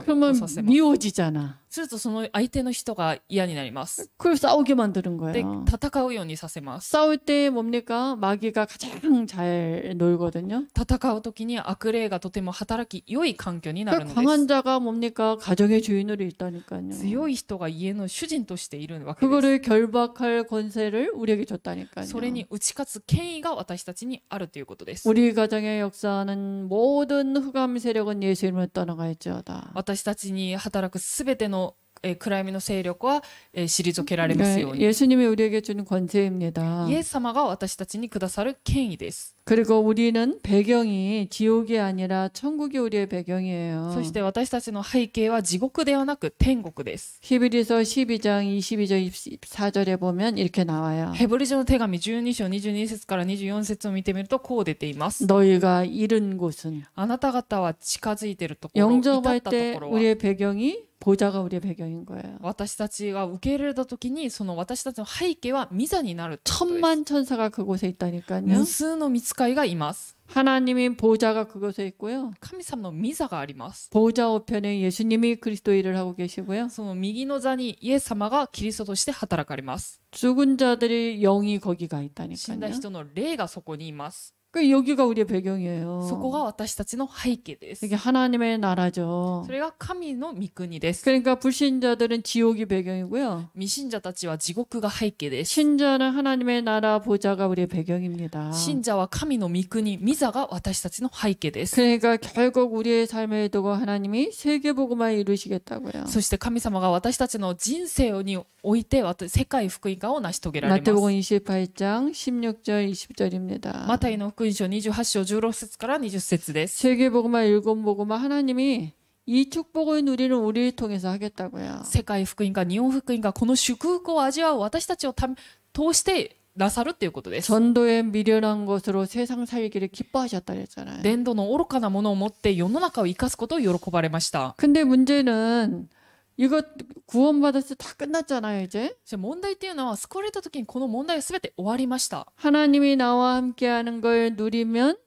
그러면 ます。 미워지잖아. するとその相手の人が嫌になります。 그걸 싸우게 만드는 で、 거예요. 戦うようにさせます。 싸울 때 뭡니까? 마귀가 가장 잘 놀거든요. 戦う時に悪霊がとても働き良い環境になる 그 ので 강한 す。 자가 뭡니까? 가정의 주인으로 있다니까요. 強い人が家の主人としているわけです。 그거를 결박할 권세를 우리에게 줬다니까요. それに打ち勝つ権威が私たちにあるということです。 우리 가정의 역사는 모든 흑암 세력은 예수 이름을 떠나가 있지어다. 私たちに働くすべての暗闇の勢力は退けられますように。 예수님이 우리에게 주는 권세입니다. イエス様が私たちにくださる権威です。 그리고 우리는 배경이 지옥이 아니라 천국이 우리의 배경이에요. そして私たちの背景は地獄ではなく天国です。 히브리서 12장 22절 24절에 보면 이렇게 나와요. ヘブル書の手紙12章22節から24節を見てみるとこう出ています。 너희가 이른 곳은 あなた方は近づいているところ、至 영접할 ったと 때 ころは 우리의 배경이 보좌가 우리의 배경인 거예요. 私たちが受け入れた時にその私たちの背景は御座になるということです。 천만 천사가 그곳에 있다니까요. 無数の御使いがいます。 하나님이 보좌가 그곳에 있고요. 神様の御座があります。 보좌 우편에 예수님이 그리스도 일을 하고 계시고요. その右の座にイエス様がキリストとして働かれます。 죽은 자들의 영이 거기가 死んだ 있다니까요. 人の霊がそこにいます。 그 여기가 우리의 배경이에요. そこが私たちの背景です。 이게 하나님의 나라죠. それが神の御国です。 그러니까 불신자들은 지옥이 배경이고요. 未信者たちは地獄が背景です。 신자는 하나님의 나라 보좌가 우리의 배경입니다. 信者は神の御国、御座が私たちの背景です。 그러니까 결국 우리의 삶에 두고 하나님이 세계복음을 이루시겠다고요. そして神様が私たちの人生において世界福音化を成し遂げられます。 마태복음 28장 16절 20절입니다. マタイの福音書28章16節から20節です。 세계복음화 일본복음화 하나님이 이 축복을 누리는 우리를 통해서 하겠다고요. 世界福音化、日本福音化、この祝福を味わう私たちを通してなさるっていうことです。 전도에 미련한 것으로 세상 살기를 기뻐하셨다 그랬잖아요. 伝道の愚かなものを持って世の中を生かすことを喜ばれました。 근데 문제는 이거 구원받았을 때 다 끝났잖아요, 이제. 問題っていうのは救われた時にこの問題は全て終わりました。 하나님이 나와 함께하는 걸 누리면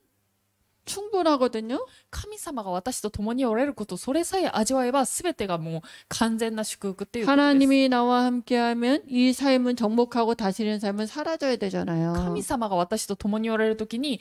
충분하거든요. 神様が私と共におられること、それさえ味わえば全てがもう完全な祝福っていうことです。 하나님이 나와 함께하면 이 삶은 정복하고 다스리는 삶은 사라져야 되잖아요. 神様が私と共におられる時に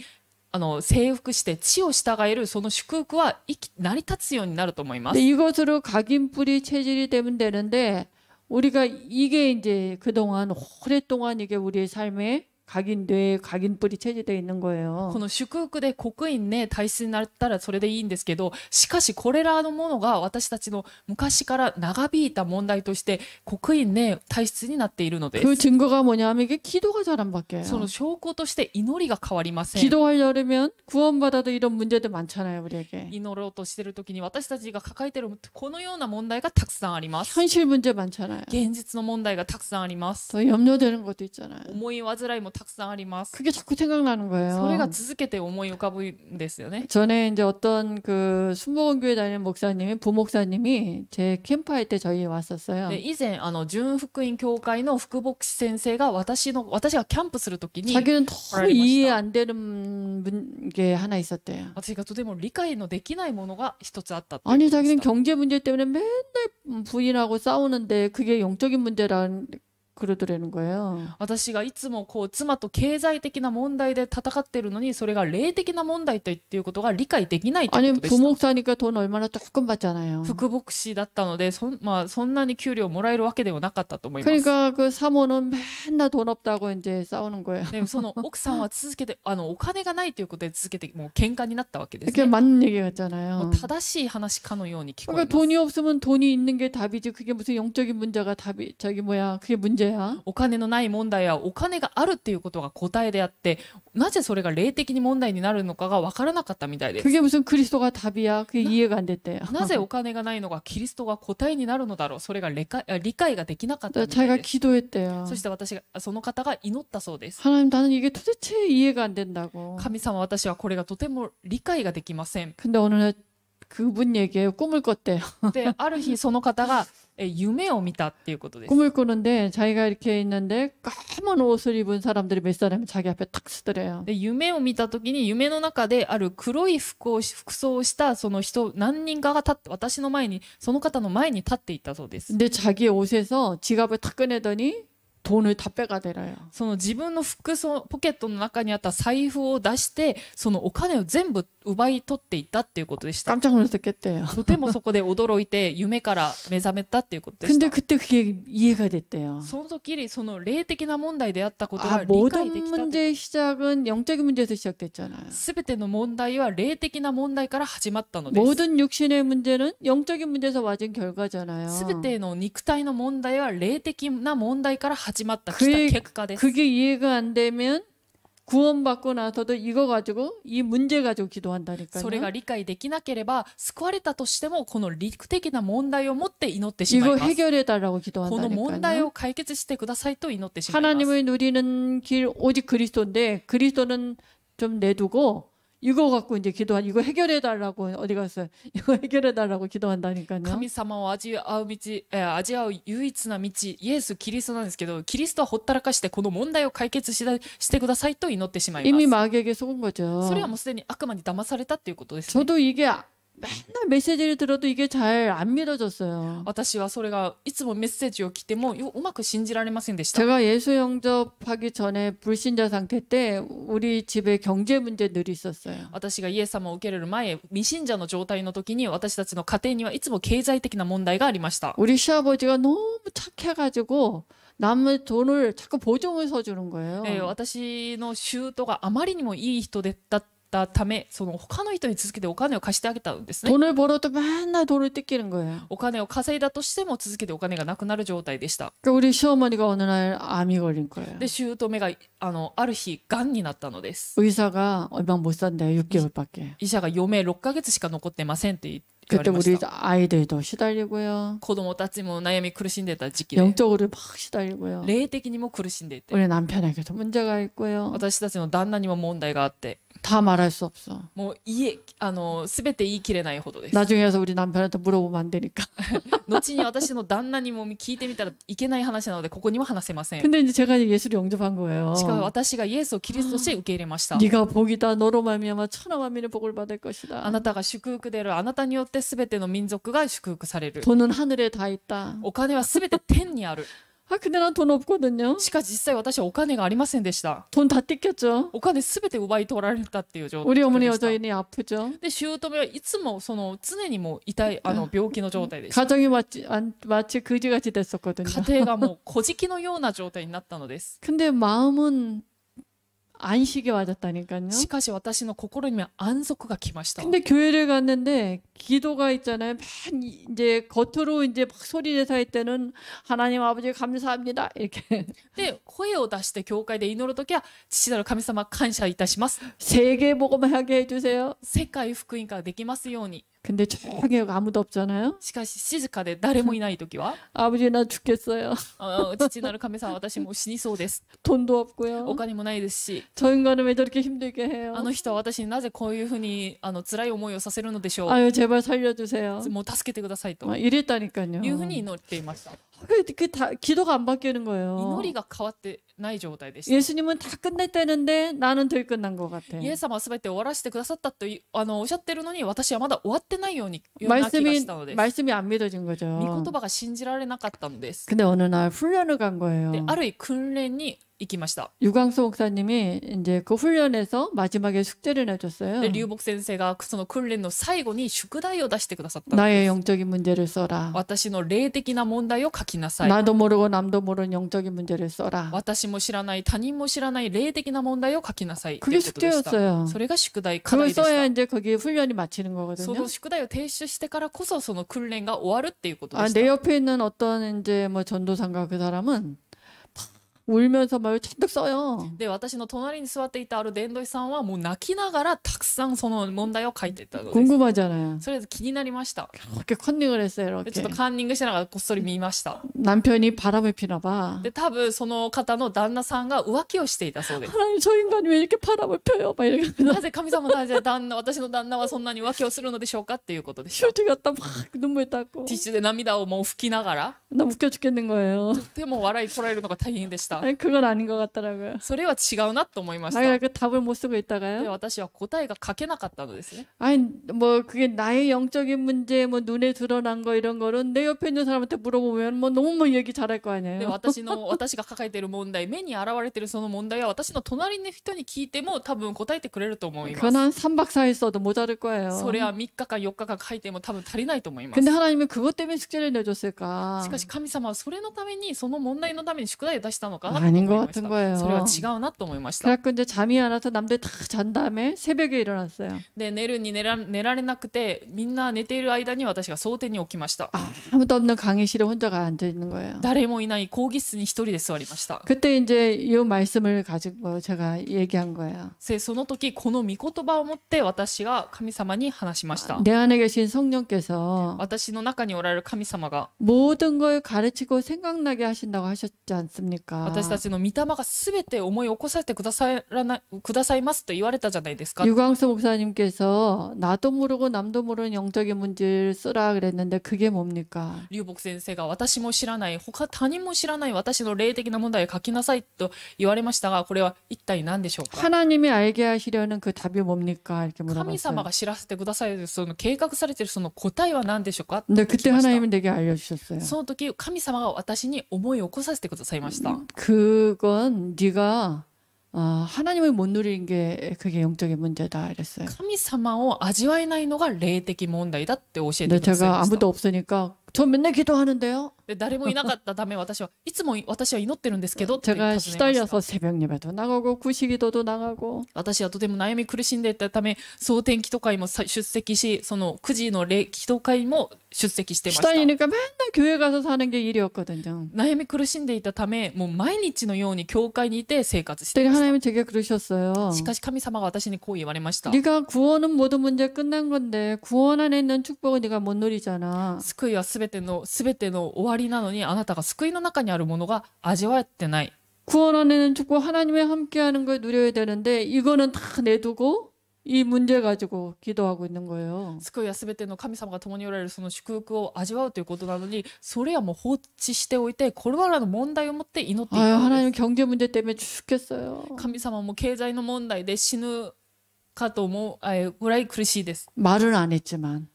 征服して地を従えるその祝福は成り立つようになると思います。 근데 이것으로 각인뿌리 체질이 되면 되는데 우리가 이게 이제 그동안 오랫동안 이게 우리의 삶에 각인뿌리 체질되어 있는 거예요. この祝福で刻印ね体質になったらそれでいいんですけど、しかしこれらのものが私たちの昔から長引いた問題として刻印ね体質になっているのです。 그 증거가 뭐냐면 이게 기도가 잘 안 바뀌어요. その証拠として祈りが変わりません。 기도하려면 구원받아도 이런 문제들 많잖아요, 우리에게. 祈ろうとしている時に私たちが抱えているこのような問題がたくさんあります。 현실 문제 많잖아요. 現実の問題がたくさんあります。 더 염려되는 것도 있잖아요. 思い煩いもたくさんあります。 그게 자꾸 생각나는 それが 거예요. 続けて思い浮かぶんですよね。 전에 이제 어떤 그 순복음교회 다니는 목사님이 부목사님이 제 캠프할 때 저희 왔었어요. で以前純福音教会の福牧師先生が私がキャンプするときに 자기는 너무 이해 안 되는 게 하나 있었대요. 私がとても理解のできないものが一つあったっていう 아니 ことで 자기는 した。 경제 문제 때문에 맨날 부인하고 싸우는데 그게 영적인 문제라는 그러더라는 거예요. 私がいつもこう妻と経済的な問題で戦っているのにそれが霊的な問題ということが理解できないという 아니 ことでした。 부목사니까 돈 얼마나 조금 받잖아요. 福牧師だったのでそんなに給料もらえるわけではなかったと思います。 그러니까 그 사모는 맨날 돈 없다고 이제 싸우는 거예요. でもその奥さんは続けてお金がないということで続けてもう喧嘩になったわけです 그게 ね。 맞는 얘기 も 같잖아요. う正しい話かのように聞こえ 그러니까 ます。 돈이 없으면 돈이 있는 게 답이지 그게 무슨 영적인 문제가 답이 저기 뭐야 그게 문제야. 문제야? お金のない問題はお金があるっていうことが答えであって、なぜそれが霊的に問題になるのかがわからなかったみたいです。 그게 무슨 그리스도가 답이야? 그게 이해가 안 됐대요. なぜお金がないのがキリストが答えになるのだろう、それが理解ができなかったみたい 자기가 です。 기도했대요. そして私がその方が祈ったそうです。 하나님, 나는 이게 도대체 이해가 안 된다고. 神様、私はこれがとても理解ができません。 근데 어느 날 그분 얘기에 꿈을 꿨대요. で、ある日その方が夢を見たっていうことです。 꿈을 꾸는데 자기가 이렇게 있는데 까만 옷을 입은 사람들이 몇 사람이 자기 앞에 탁 서더래요. で、夢を見た時に夢の中である黒い服装をしたその人何人かが立って私の前にその方の前に立っていったそうです。 근데 자기 옷에서 지갑을 탁 꺼내더니 돈을 다 빼가더래요. その自分の服装ポケットの中にあった財布を出してそのお金を全部奪い取っていったっていうことでした。 깜짝 놀랐겠대요. とてもそこで驚いて夢から目覚めたっていうことでし 근데 た。 그때 그게 이해가 됐대요. その時にその霊的な問題であったことが 아, 理 모든 解できた。 문제의 시작은 영적인 문제에서 시작됐잖아요. すべての問題は霊的な問題から始まったのです。 모든 육신의 문제는 영적인 문제에서 와진 결과잖아요. すべての肉体の問題は霊的な問題から始まった그게- 結果です。 그게 이해가 안 되면 구원받고 나서도 이거 가지고 이 문제 가지고 それが 기도한다니까요. 理解できなければ救われたとしてもこの陸的な問題を持って祈ってしまい 이거 ます。 해결해 달라고 この問題 기도한다니까요. を解決してくださいと祈ってしまいます。 하나님을 누리는 길 오직 그리스도인데 그리스도는 좀 내두고 이거 갖고 이제 이거 해결해 달라고 어디 갔어요? 이거 해결해 달라고 기도한다니까요. 神様を味わう味わう唯一な道、イエス・キリストなんですけど、キリストはほったらかしてこの問題を解決してくださいと祈ってしまいま 이미 す。 마귀에게 속은 거죠. それはもうすでに悪魔に騙されたっていうことですね。 저도 이게 맨날 메시지를 들어도 이게 잘 안 믿어졌어요. 私はそれがいつもメッセージを聞いてもうまく信じられませんでした。 제가 예수 영접하기 전에 불신자 상태 때 우리 집에 경제 문제 늘 있었어요. 私がイエス様を受け入れる前、未信者の状態の時に私たちの家庭にはいつも経済的な問題がありました。 우리 시아버지가 너무 착해가지고 남의 돈을 자꾸 보증을 서주는 거예요. 私の舅があまりにもいい人だったため、その他の人に続けてお金を貸してあげたんですね。 돈을 벌어도 맨날 돈을 뜯기는 거예요. お金を稼いだとしても続けてお金がなくなる状態でした。 그러니까 우리 시어머니가 어느 날 암이 걸린 거예요. で、姑がある日、がんになったのです。 의사가 얼마 못 산대요. 6개월밖에. 医者が余命6ヶ月しか残ってませんって言わ 그때 れまし 우리 た。 아이들도 시달리고요. 子供たちも悩み苦しんでた時期で、 영적으로 막 시달리고요. 霊的にも苦しんでいて、 우리 남편에게도 문제가 있고요. 私たちの旦那にも問題があって、 다 말할 수 없어. もう全て言い切れないほどです。 나중에 와서 우리 남편한테 물어보면 안 되니까. 後に私の旦那にも聞いてみたらいけない話なのでここには話せません。 근데 이제 제가 예수를 영접한 거예요. しかし私がイエスをキリストとして受け入れました。 네가 복이다. 너로 말미암아 천하 만민의 복을 받을 것이다. あなたが祝福である。あなたによって全ての民族が祝福される。 돈은 하늘에 다 있다. お金は全て天にある。 아 근데 난 돈 없거든요. しかし実際私はお金がありませんでした。 돈 다 뜯겼죠. お金全て奪い取られたっていう状態 우리 で 어머니 した。 여전히 아프죠. で、姑はいつも常にもう痛い病気の状態でした。 가정이 마치 그지같이 됐었거든요. 家庭がもう小敷のような状態になったのです。 근데 마음은 안식이 와졌다니까요. しかし私の心には安息が来ました。 근데 교회를 갔는데 기도가 있잖아요. 맨 이제 겉으로 이제 막 소리 내서 할 때는 하나님 아버지 감사합니다 이렇게 で、声を出して教会で祈るときは、父なる神様感謝いたします。 세계 복음하게 해주세요. 世界福音ができますように。 근데 조용히 아무도 없잖아요. しかし静かで誰もいないときは、 아버지 나 죽겠어요. 父なる神様私もう死にそうです。 돈도 없고요. お金もないですし、 저 인간은 왜 저렇게 힘들게 해요. あの人は私になぜこういうふうに辛い思いをさせるのでしょう。 아유 제발 살려주세요. もう助けてくださいと 막 이랬다니까요. いうふうに祈っていました。 기도가 안 바뀌는 거예요. 祈りが変わってない状態でした。 예수님은 다 끝냈다는데 나는 덜 끝난 것 같아. イエス様は全て終わらせてくださったとおっしゃってるのに私はまだ終わってないような気がしたのです。 말씀이 안 믿어진 거죠. 御言葉が信じられなかったのです。 근데 어느 날 훈련을 간 거예요. で、ある訓練に行きました。 유광수 목사님이 이제 그 훈련에서 마지막에 숙제를 내줬어요. で、龍木先生がその訓練の最後に宿題を出してくださったの 나의 です。 영적인 문제를 써라. 私の霊的な問題を書きなさい。 나도 모르고 남도 모르는 영적인 문제를 써라. 私も知らない他人も知らない霊的な問題を書きなさいとい 그게 うことでした。 숙제였어요. それが宿題課 그걸 題で 써야 し 이제 거기 훈련이 마치는 た。そ 거거든요. の宿題を提出してからこそその訓練が終わるっていうことで 아, した。 내 옆에 있는 어떤 이제 뭐 전도사인가 그 사람은 울면서 막 잔뜩 써요. で、私の隣に座っていたある伝道師さんはもう泣きながらたくさんその問題を書いていったのです。 궁금하잖아요. それで気になりました。 그렇게 컨닝을 했어요, で、ちょ 이렇게. っとカンニングしながらこっそり見ました。 남편이 바람을 피나 봐. で、多分その方の旦那さんが浮気をしていたそうです。 하나님, 저 인간이 왜 이렇게 바람을 펴요? 막 이러면서 なぜ神様なぜ私の旦那はそんなに浮気をするのでしょうかっていうことでした。 휴지 갖다 막 눈물 닦고. ティッシュで涙をもう拭きながら、 나 웃겨 죽겠는 거예요. でも笑いこらえるのが大変でした。 아니, 그건 아닌 것 같더라고요. それは違うなと思いまし 자기가 た。 그 답을 못 쓰고 で、 있다가요. 私は答えが書けなかったのですね。 아니, 뭐, 그게 나의 영적인 문제, 뭐, 눈에 드러난 거, 이런 거는 내 옆에 있는 사람한테 물어보면 뭐, 너무 뭐 얘기 잘할 거 で、 아니에요. 私が抱えている問題、目に現れているその問題は私の隣の人に聞いても多分答えてくれると思いま 그건 す。 한 3박 4일 써도 모자랄 거예요. それは3日間4日間書いても多分足りないと思います。 근데 하나님은 그것 때문에 숙제를 내줬을까? しかし神様はそれのために、その問題のために宿題を出したのかなと 아닌 思い 것 まし 같은 た。 거예요. それは違うなと思いました。 그래갖고 이제 잠이 안 와서 남들 다 잔 다음에 새벽에 일어났어요. で、寝られなくて、みんな寝ている間に私が蒼天に起きました。 아무도 없는 강의실에 혼자가 앉아 있는 거예요. 誰もいない講義室に一人で座りました。 그때 이제 이 말씀을 가지고 제가 얘기한 거예요. で、その時、この御言葉を持って私が神様に話しました。 내 안에 계신 성령께서 私の中におられる神様が、 모든 걸 가르치고 생각나게 하신다고 하셨지 않습니까? 私たちの御霊がすべて思い起こさせてくださいますと言われたじゃないですか。 유광수 목사님께서 나도 모르고 남도 모르는 영적인 문제를 쓰라 그랬는데 그게 뭡니까? 龍木先生が私も知らない、他人も知らない私の霊的な問題を書きなさいと言われましたが、これは一体何でしょうか。 하나님이 알게 하시려는 그 답이 뭡니까? 이렇게 神様 물어봤어요. が知らせてくださるその計画されているその答えは何でしょうか。 근데 と聞 그때 きました。 하나님은 내게 알려주셨어요. その時神様が私に思い起こさせてくださいました。 그건 네가 하나님을 못 누리는 게 그게 영적인 문제다 이랬어요. 神様を味わえないのが霊的問題だって教えて 근데 ください 제가 ました。 아무도 없으니까 저 맨날 기도하는데요. で、誰もいなかったためいつも私は祈ってるんですけどって尋ね 제가 ました。 시달려서 새벽 예배도 나가고 구시기도도 나가고 私はとても悩み苦しんでいたため、蒼天祈祷会も出席し、その9時の祈祷会も出席していました。 시달리니까 맨날 교회 가서 사는 게 일이었거든요. 悩み苦しんでいたため、もう毎日のように教会にいて生活してい 그때 まし 하나님은 제게 그러셨어요. た。しかし神様が私にこう言われました。 네가 구원은 모든 문제 끝난 건데 구원 안에 있는 축복은 네가 못 누리잖아. 救いはすべての終わりなのに、あなたが救いの中にあるものが味わってない。 구원 안에 있는 축복 하나님의 함께하는 걸 누려야 되는데 이거는 다 내두고 이 문제 가지고 기도하고 있는 거예요. 救いはすべての神様が共におられるその祝福を味わうということなのに、それはもう放置しておいて、これらの問題を持って祈ってい 아유 たので 하나님 경제 문제 때문에 죽겠어요. す。神様も経済の問題で死ぬかと思うぐらい苦しいです。 말은 안 했지만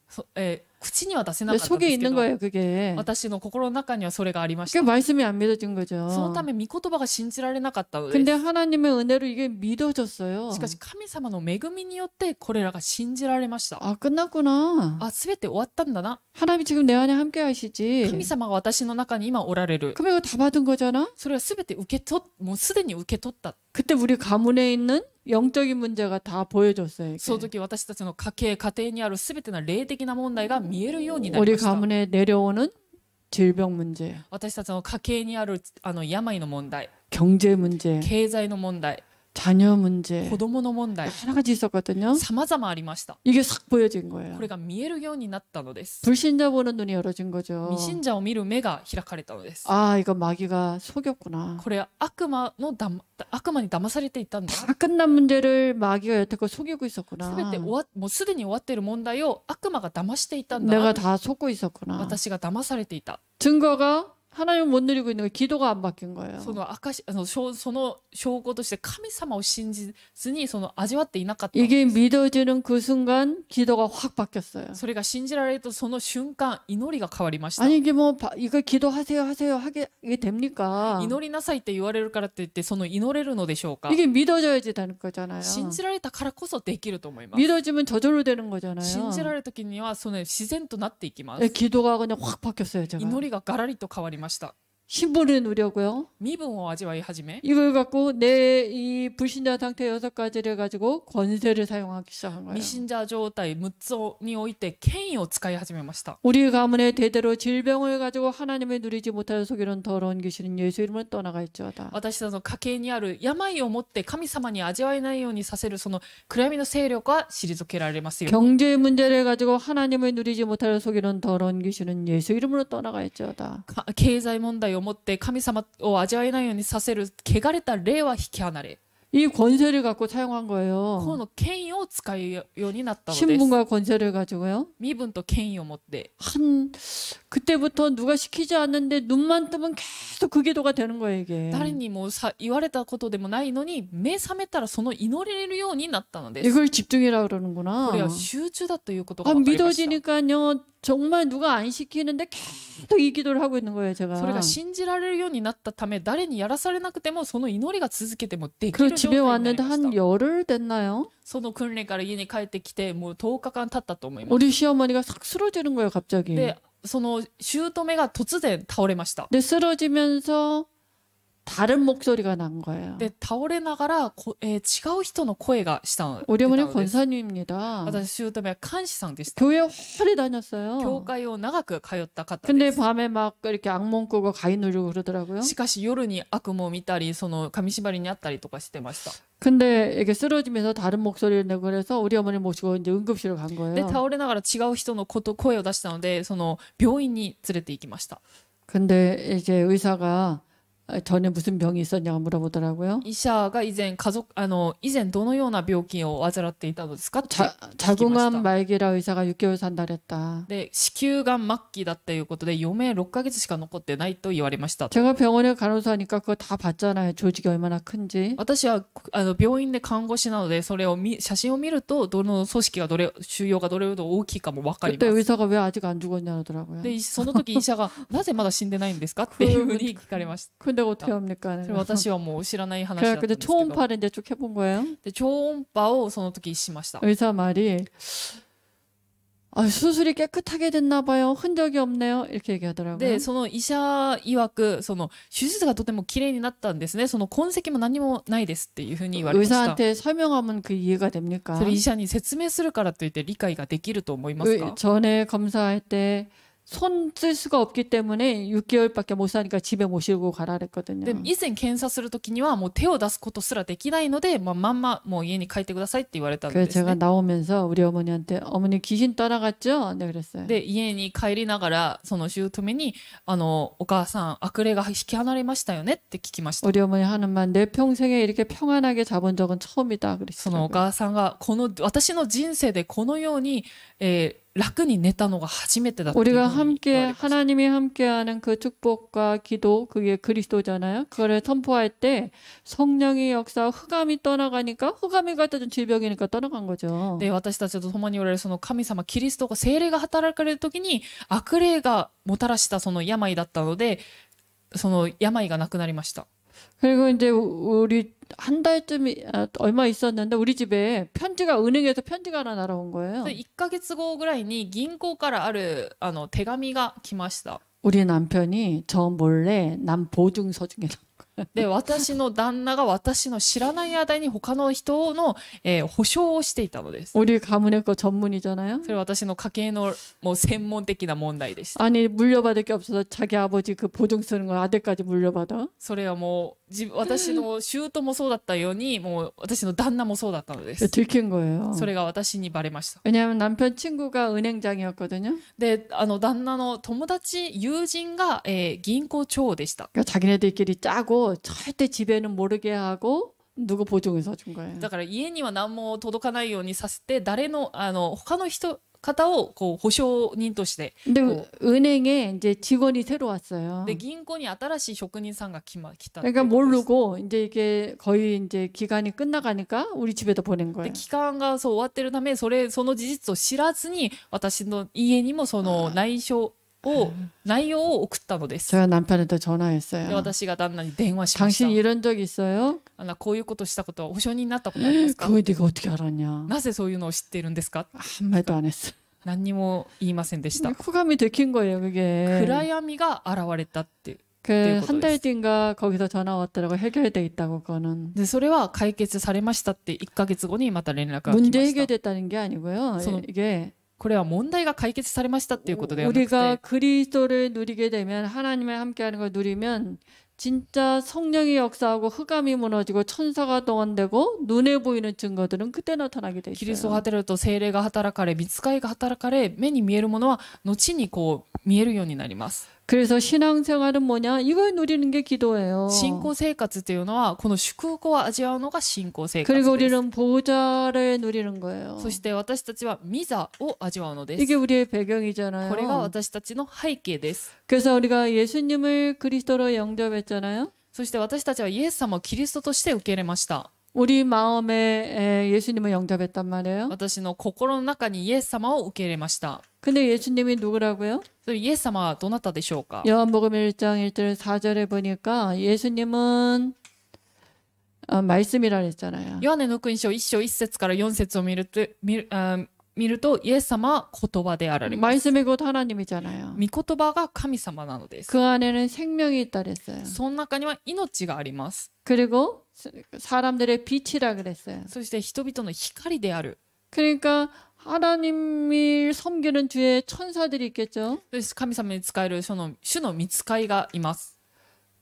口には出せな 근데 かったんで 속에 すけ 있는 ど、 거예요 그게. 私の心の中にはそれがありまし 그 た。 말씀이 안 믿어진 その 거죠. ため御言葉が信じられなかったので 근데 す。 하나님의 은혜로 이게 믿어졌어요. しかし神様の恵みによってこれらが信じられました。 아 끝났구나. あ、すべて終わったんだな。 하나님이 지금 내 안에 함께 하시지. 神様が私の中に今おられる。 그럼 이거 다 받은 거잖아? それはすべてもうすでに受け取った。 그때 우리 가문에 있는 영적인 문제가 다 보여줬어요. 이게. その時私たちの家庭にあるすべての霊的な問題が見えるようになり 우리 ました。 가문에 내려오는 질병 문제, 私たちの家計にある病の問題、 경제 문제, 経済の問題、 자녀 문제 子供の問題、 여러 가지 있었거든요. 様々ありました。 이게 싹 보여진 거예요. これが見えるようになったのです。 불신자 보는 눈이 열어진 거죠. 未信者を見る目が開かれたのです。 아 이거 마귀가 속였구나. これは悪魔に騙されていたんだ。 다 끝난 문제를 마귀가 여태껏 속이고 すべ 있었구나. てもうすでに終わっている問題を悪魔が騙していたんだ 내가 な。 다 속고 있었구나. 私が騙されていた。 증거가 하나님을 못 누리고 있는 거 기도가 안 바뀐 거예요. その証拠として神様を信じずに味わっていなかったのです。 이게 믿어지는 그 순간 기도가 확 바뀌었어요. それが信じられるとその瞬間祈りが変わりました。 아니 이게 뭐 이거 기도하세요 하세요 하게 이게 됩니까? 祈りなさいって言われるからって言って祈れるのでしょうか。 이게 믿어져야지 되는 거잖아요. 信じられたからこそできると思います。 믿어지면 저절로 되는 거잖아요. 信じられる時には自然となっていきま 예, す。 기도가 그냥 확 바뀌었어요, 제가. 祈りがガラリと変わりました。 신분을 누려고요. 身分を味わい始め、 이걸 갖고 내 이 불신자 상태 6가지를 가지고 권세를 사용하기 시작한 거예요. 未信者状態6つにおいて権威を使い始めました。 우리 가문의 대대로 질병을 가지고 하나님을 누리지 못하여 속이는 더러운 귀신은 예수 이름으로 떠나가 있지어다. 私たちの家系にある病をもって神様に味わえないようにさせるその暗闇の勢力は退けられますよ。 경제 문제를 가지고 하나님을 누리지 못하여 속이는 더러운 귀신은 예수 이름으로 떠나가 있지어다. 経済問題をもって神様を味わえないようにさせる汚れた霊は引き離れ、 이 권세를 갖고 사용한 こ 거예요. の権威を使うようになったのです。 신분과 권세를 가지고요. 身分と権威を持って、 그때부터 누가 시키지 않는데 눈만 뜨면 계속 그 기도가 되는 거예요, 이게. 誰にも言われたことでもないのに目覚めたらその祈れるようになったのです。 이걸 집중이라 그러는구나. これは集中だということが 아, 分かりました。 믿어지니까요. 정말 누가 안 시키는데 계속 이 기도를 하고 있는 거예요, それ 제가. が信じられるようになったため、誰にやらされなくてもその祈りが続けてもでき 그리고 る状 집에 態になり 왔는데 ました。 한 열흘 됐나요? その訓練から家に帰ってきてもう10日間経ったと思います。 우리 시어머니가 싹 쓰러지는 거예요, 갑자기. で、その姑が突然倒れました。 근데 쓰러지면서 다른 목소리가 난 거예요. で、倒れながら違う人の声がしたの 우리 어머니 出たのです 권사님입니다. 私、姑は監視さんでした。 교회 오래 教 다녔어요. 会を長く通った方 근데 です。 밤에 막 이렇게 악몽 꾸고 가위 누르고 그러더라고요. しかし夜に悪夢を見たり、その紙縛りにあったりとかしてました。 근데 이게 쓰러지면서 다른 목소리를 내고 그래서 우리 어머니 모시고 이제 응급실을 간 で、 거예요. 倒れながら違う人の声を出したので、その病院に連れて行きました。 근데 이제 의사가 전에 무슨 병이 있었냐고 물어보더라고요. 医者が以前以前どのような病気を患っていたのですかって 자궁암 말기라 의사가 6개월 산다 그랬다. で、子宮がん末期だっていうことで余命6ヶ月しか残ってないと言われました。 제가 병원에 간호사니까 그거 다 봤잖아요. 조직이 얼마나 큰지. 私は病院で看護師なので、それを写真を見るとどの組織が腫瘍がどれほど大きいかも分かり 그때 ます。 의사가 왜 아직 안 죽었냐 그러더라고요. で、その時医者がなぜまだ死んでないんですかっていうふうに聞かれました。 근데 어떻게 합니까? それ私はもう知らない話だったん 그래서 ですけど、 초음파를 이제 쭉 해본 거예요. で超音波をその時しました。 의사 말이 수술이 깨끗하게 됐나 봐요. 흔적이 없네요. 이렇게 얘기하더라고요. で、その医者曰く、その手術がとても綺麗になったんですね。その痕跡も何もないですっていうふうに言われました。 의사한테 설명하면 그 이해가 됩니까? それ医者に説明するからといって理解ができると思いますか？ 전에 검사할 때 손 쓸 수가 없기 때문에 6개월밖에 못 사니까 집에 모시고 가라 그랬거든요. で以前検査するときにはもう手を出すことすらできないので、まんまもう家に帰ってくださいって言われたんで 그래서 す 제가 ね。 나오면서 우리 어머니한테 어머니 귀신 떠나갔죠? 네 그랬어요. で、家に帰りながら、その姑に、お母さん、悪霊が引き離れましたよねって聞きました。 우리 어머니 하는 말 내 평생에 이렇게 평안하게 잡은 적은 처음이다 そのお 그랬어요. 母さんが、私の人生でこのように、楽に寝たのが初めてだっていうふう 우리가 に言わ 함께 れました。 하나님이 함께하는 그 축복과 기도 그게 그리스도잖아요. 그거를 선포할 때 성령의 역사 흑암이 떠나가니까 흑암이 갖다 준 질병이니까 떠나간 거죠. で、私たちと共におられるその神様、キリストが聖霊が働かれるときに、悪霊がもたらしたその病だったので、その病がなくなりました。 그리고 이제 우리 한 달쯤 얼마 있었는데 우리 집에 은행에서 편지가 하나 날아온 거예요. で、1ヶ月後ぐらいに銀行からある手紙が来ました。 우리 남편이 저 몰래 남 보증서 중에 で、私の旦那が私の知らない間に他の人の、保証をしていたのです。 우리 가문의 거 전문이잖아요. それは私の家系のもう専門的な問題でした。 아니 물려받을 게 없어서 자기 아버지 그 보증 쓰는 거 아들까지 물려받아. それはもう私の舅もそうだったように、もう私の旦那もそうだったのです。 들킨 거예요. それが私にバレました。 왜냐하면 남편 친구가 은행장이었거든요. で、旦那の友達、友人が、銀行長でした。 그러니까 자기네들끼리 짜고 절대 집에는 모르게 하고 누구 보증을 서준 거예요. だから家には何も届かないようにさせて、他の方をこう保証人として。 근데 こう 은행에 이제 직원이 새로 왔어요. で、銀行に新しい職人さんが来たっていう 그러니까 ことです。 모르고 이제 이게 거의 이제 기간이 끝나가니까 우리 집에다 보낸 で、 거예요. 期間がそう終わってるため、その事実を知らずに、私の家にもその内容を送ったのです。 제가 남편한테 で、 전화했어요. 私が旦那に電話しまし 당신 た。 이런 적 있어요? こういうことしたことは保証人になったことありますか？ 그걸 네가 어떻게 알았냐? なぜそういうのを知っているんですか？ 한마디도 안 했어. 何にも言いませんでした。 후감이 들킨 거예요, 그게. 暗闇が現れたって그 한 달 ということです。 뒤인가 거기서 전화 왔더라고. 해결돼 있다고 그거는. で、それは解決されましたって1ヶ月後にまた連絡が来 문제 ました。 해결됐다는 게 아니고요. 저는- 이게 これは問題が解決されましたっていうことではなく 우리가 て、 그리스도를 누리게 되면 하나님과 함께하는 걸 누리면 진짜 성령이 역사하고 흑암이 무너지고 천사가 동원되고 눈에 보이는 증거들은 그때 나타나게 돼 キリストが 있어요. 働くと聖霊が働かれ、御使いが働かれ、目に見えるものは後にこう見えるようになります。 그래서 신앙생활은 뭐냐? 이걸 누리는 게 기도예요. 信仰生活というのはこの祝福を味わうのが信仰生活 그리고 です。 우리는 보좌를 누리는 거예요. そして私たちは御座を味わうので 이게 す。 우리의 これが 배경이잖아요. 私たちの背景です。 그래서 우리가 예수님을 그리스도로 영접했잖아요. そして私たちはイエス様をキリストとして受け入れました。 우리 마음에 예수님을 영접했단 말이에요. 私の心の中にイエス様を受け入れました。 근데 예수님이 누구라고요? それイエス様はどなたでしょうか？ 요한복음 1장 1절 4절에 보니까 예수님은 말씀이라 했잖아요. ヨハネの福音書1章1節から4節を見るとイエス様は言葉であられます。 말씀이 곧 하나님이잖아요. 御言葉が神様なのです。 그 안에는 생명이 있다 그랬어요. その中には命があります。 그리고 사람들의 빛이라 그랬어요. そして人々の光である。 그러니까 하나님을 섬기는 주의 천사들이 있겠죠. 神様に仕える主の御使いがいます。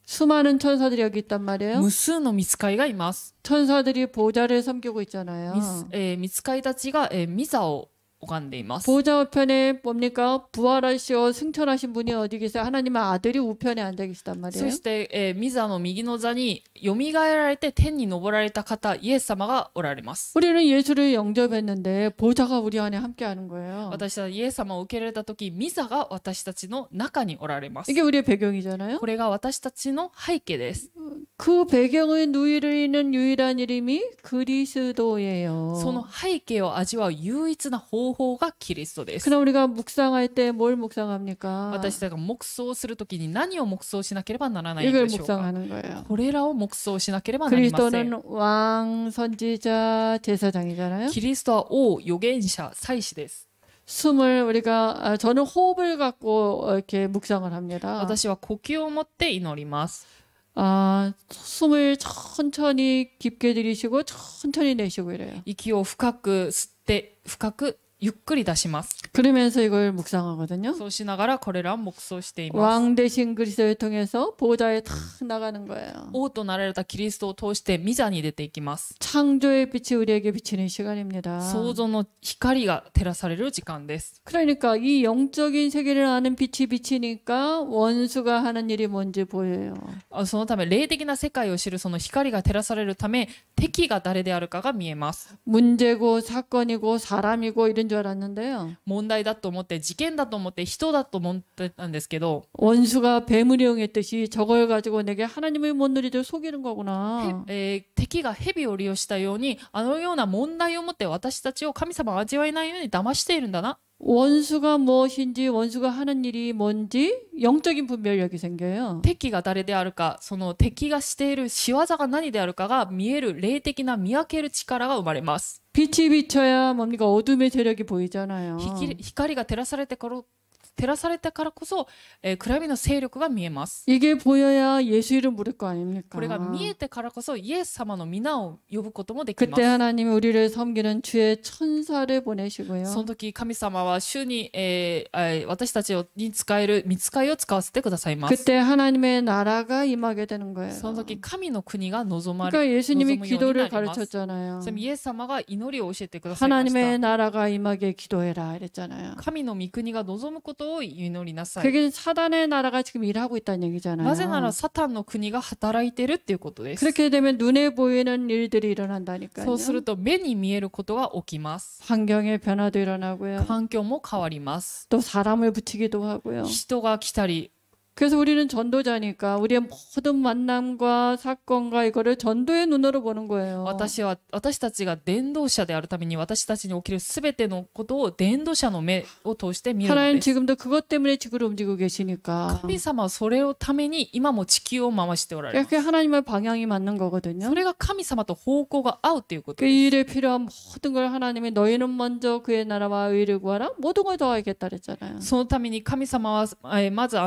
수많은 천사들이 여기 있단 말이에요. 無数の御使いがいます。 천사들이 보좌를 섬기고 있잖아요. 御使いたちが御座を拝んでいます。 보좌 우편에 뭡니까? 부활하시고 승천하신 분이 어디 계세요? 하나님의 아들이 우편에 앉아 계시단 そ 말이에요. して、御座の右の座によみがえられて天に昇られた方、イエス様がおられます。 우리는 예수를 영접했는데 보좌가 우리 안에 함께하는 거예요. 私はイエス様を受け入れた時、御座が私たちの中におられます。 이게 우리의 배경이잖아요. これが私たちの背景です。 그 배경을 누리는 유일한 이름이 그리스도예요. その背景を味わう唯一な方法がキリストです。 그럼 우리가 묵상할 때 뭘 묵상합니까? 私たちが黙想するときに何を黙想しなければならないの 이걸 でしょうか。 묵상하는 거예요. これらを黙想しなければなりません。 그리스도는 왕, 선지자, 제사장이잖아요. キリストは王、預言者、祭司です。 숨을 우리가 저는 호흡을 갖고 이렇게 묵상을 합니다. 私は呼吸を持って祈ります。 숨을 천천히 깊게 들이쉬고 천천히 내쉬고 이래요. 息を深く吸って深くゆっくり出します。 그러면서 이걸 묵상하거든요. そうしながらこれらを黙想しています。 왕 대신 그리스도를 통해서 보좌에 탁 나가는 거예요. 王となられたキリストを通して御座に出ていきます。 창조의 빛이 우리에게 비치는 시간입니다. 創造の光が照らされる時間です。 그러니까 이 영적인 세계를 아는 빛이 비치니까 원수가 하는 일이 뭔지 보여요. そのため霊的な世界を知るその光が照らされるため敵が誰であるかが見えます。 문제고 사건이고 사람이고 이런 줄 알았는데요. 問題だと思って事件だと思って人だと思ってたんですけど、 원수가 뱀을 이용했듯이 저걸 가지고 내게 하나님을 못 누리도록 속이는 거구나. 敵が蛇を利用したようにあのような問題を持って私たちを神様を味わえないように騙しているんだな。 원수가 무엇인지 원수가 하는 일이 뭔지 영적인 분별력이 생겨요. 敵が誰であるか、その敵がしている仕業が何であるかが見える霊的な見分ける力が生まれます。 빛이 비쳐야 뭡니까? 어둠의 세력이 보이잖아요. 光が照らされてからこそ、暗闇の勢力が見えます。 이게 보여야 예수 이름 부를 거 아닙니까? これが見えてからこそイエス様の皆を呼ぶこともできま 그때 す。 하나님이 우리를 섬기는 주의 천사를 보내시고요. その時神様は主に、私たちに使える御使いを使わせてくださいます。 그때 하나님의 나라가 임하게 되는 거예요. その時神の国が望まれ 그러니까 예수님이 望むように 기도를 なります。 가르쳤잖아요. それイエス様が祈りを教えてくださいまし 하나님의 た。 나라가 임하게 기도해라 이랬잖아요. 神の御国が望むことを祈りなさい。 그게 사단의 나라가 지금 일하고 있다는 얘기잖아요. なぜならサタンの国が働いてるっていうことです。 그렇게 되면 눈에 보이는 일들이 일어난다니까요. そうすると目に見えることが起きます。 환경의 변화도 일어나고요. 環境も変わります。 또 사람을 붙이기도 하고요. 人が来たり、 그래서 우리는 전도자니까 우리의 모든 만남과 사건과 이거를 전도의 눈으로 보는 거예요. 私たちが伝道者であるために私たちに起きるすべてのことを伝道者の目を通して見るの 하나님 です。 지금도 그것 때문에 지구를 움직이고 계시니까 神様はそれをために今も地球を回しておられます。 그게 하나님의 방향이 맞는 거거든요. それが神様と方向が合うということ 그 です。 일에 필요한 모든 걸 하나님이 너희는 먼저 그의 나라와 의를 구하라 모든 걸 더하겠다 그랬잖아요. そのために神様は、まず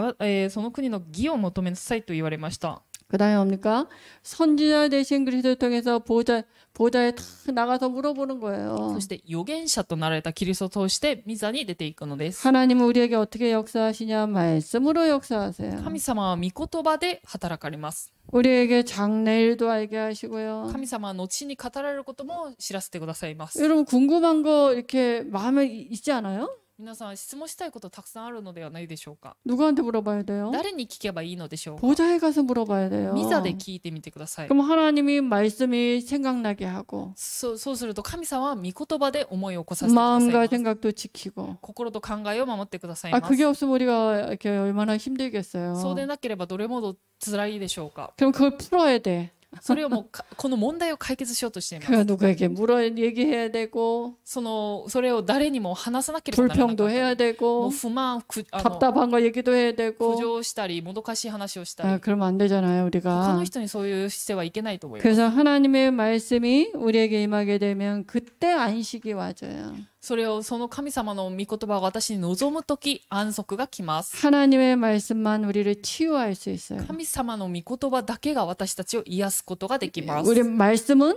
その国の義を求めなさいと言われました。 그 다음에 뭡니까? 선지자 되신 그리스도를 통해서 보좌에 탁 나가서 물어보는 そ 거예요. して預言者となられたキリストを通して御座に出ていくのです。 하나님은 우리에게 어떻게 역사하시냐? 말씀으로 역사하세요. 神様は御言葉で働かれます。 우리에게 장래일도 알게 하시고요. 神様は後に語られることも知らせてくださいます。 여러분 궁금한 거 이렇게 마음에 있지 않아요? 皆さん質問したいことたくさんあるのではないでしょうか。 누구한테 물어봐야 돼요? 誰に聞けばいいのでしょうか。 보좌에 가서 물어봐야 돼요. 御座で聞いてみてください。 그럼 하나님이 말씀이 생각나게 하고 そうすると神様は御言葉で思いを起こさせてください 마음과 ます。 생각도 지키고 心と考えを守ってください 아 ます。 그게 없으면 우리가 이렇게 얼마나 そうで 힘들겠어요. なければどれもど辛いでしょうか。 그럼 그걸 풀어야 돼. それをもうこの問題を解決しようとしています。 그러니까 누구에게 얘기해야 되고 それを誰にも話さなければならなか 불평도 ったり 해야 もう 되고 不満、답답한 거 얘기도 해야 苦 되고 情したり、もどかしい話をしたり、 아, 그러면 안 되잖아요 他 우리가. の人にそういう姿勢はいけないと思います。 그래서 하나님의 말씀이 우리에게 임하게 되면 그때 안식이 와져요. その神様の御言葉が私に望むとき、安息が来ます。 하나님의 말씀만 우리를 치유할 수 있어요. 神様の御言葉だけが私たちを癒すことができます。 우리 말씀은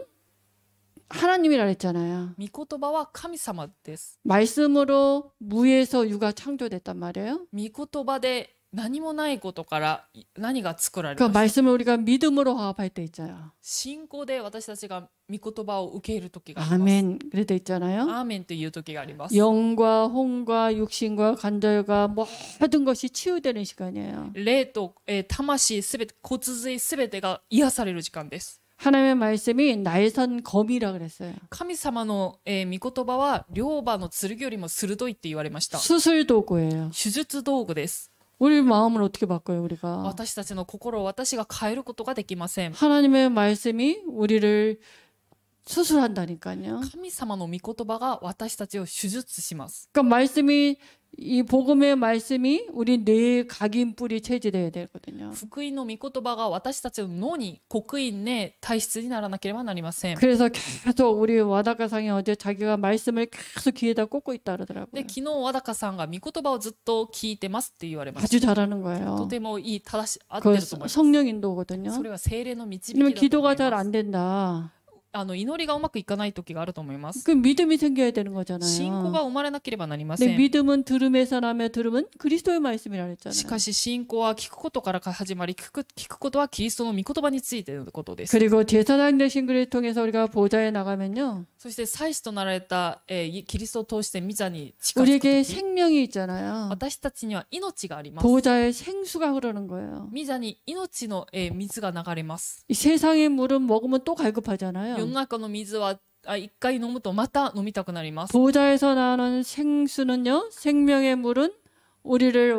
하나님이라 그랬잖아요. 御言葉は神様です。 말씀으로 무에서 유가 창조됐단 말이에요. 御言葉で何もないことから何が作られ 그 ました。 말씀을 우리가 믿음으로 화합할 때 있잖아요. 信仰で私たちが御言葉を受け入れる時があります。 아멘. 그럴 때 있잖아요. アーメンという時があります。 영과 혼과 육신과 관절과 모든 것이 치유되는 시간이에요. 霊と、魂すべて、骨髄すべてが癒される時間です。 하나님의 말씀이 날선 검이라 그랬어요. 神様の、御言葉は両刃の剣よりも鋭いって言われました。 수술 도구예요. 手術道具です。 우리 마음을 어떻게 바꿔요, 우리가? 私たちの心を私が変えることができません。 하나님의 말씀이 우리를 수술한다니까요. 神様の御言葉が私たちを手術します。 그러니까 말씀이 이 복음의 말씀이 우리 뇌의 각인뿔이 체질해야 되거든요. 福音の御言葉が私たちの脳に刻印ね体質にならなければなりません。 그래서 계속 우리 와다카상이 어제 자기가 말씀을 계속 귀에다 꽂고 있다 で 그러더라고요. 昨日和高さんが御言葉をずっと聞いてますって言われまし 아주 た。 잘하는 と 거예요. てもいい正し合って 그 ると思います。 성령 인도거든요. それは聖霊の導き 왜냐면 だと思い 기도가 ます 잘 안 된다. 祈りがうまくいかない時があると思います。 그 믿음이 생겨야 되는 信仰 거잖아요. が生まれなければなりま 근데 せん。 믿음은 들음에서 나며 들음은 그리스도의 말씀이라 し 그랬잖아요. かし信仰は聞くことから始まり、聞くことはキリストの御言葉についてのことです。 그리고 제사장 되신 그를 통해서 우리가 보좌에 나가면요. そして祭司となられた、キリストを通して御座に近づく 우리에게 時、 생명이 있잖아요. 私たちには命があります。 보좌에 생수가 흐르는 거예요. 御座に命の、水が流れます。 이 세상의 물은 먹으면 또 世の 갈급하잖아요. 中の水は一回飲むとまた飲みたくなります。 보좌에서 나오는 생수는요. 생명의 물은 우리를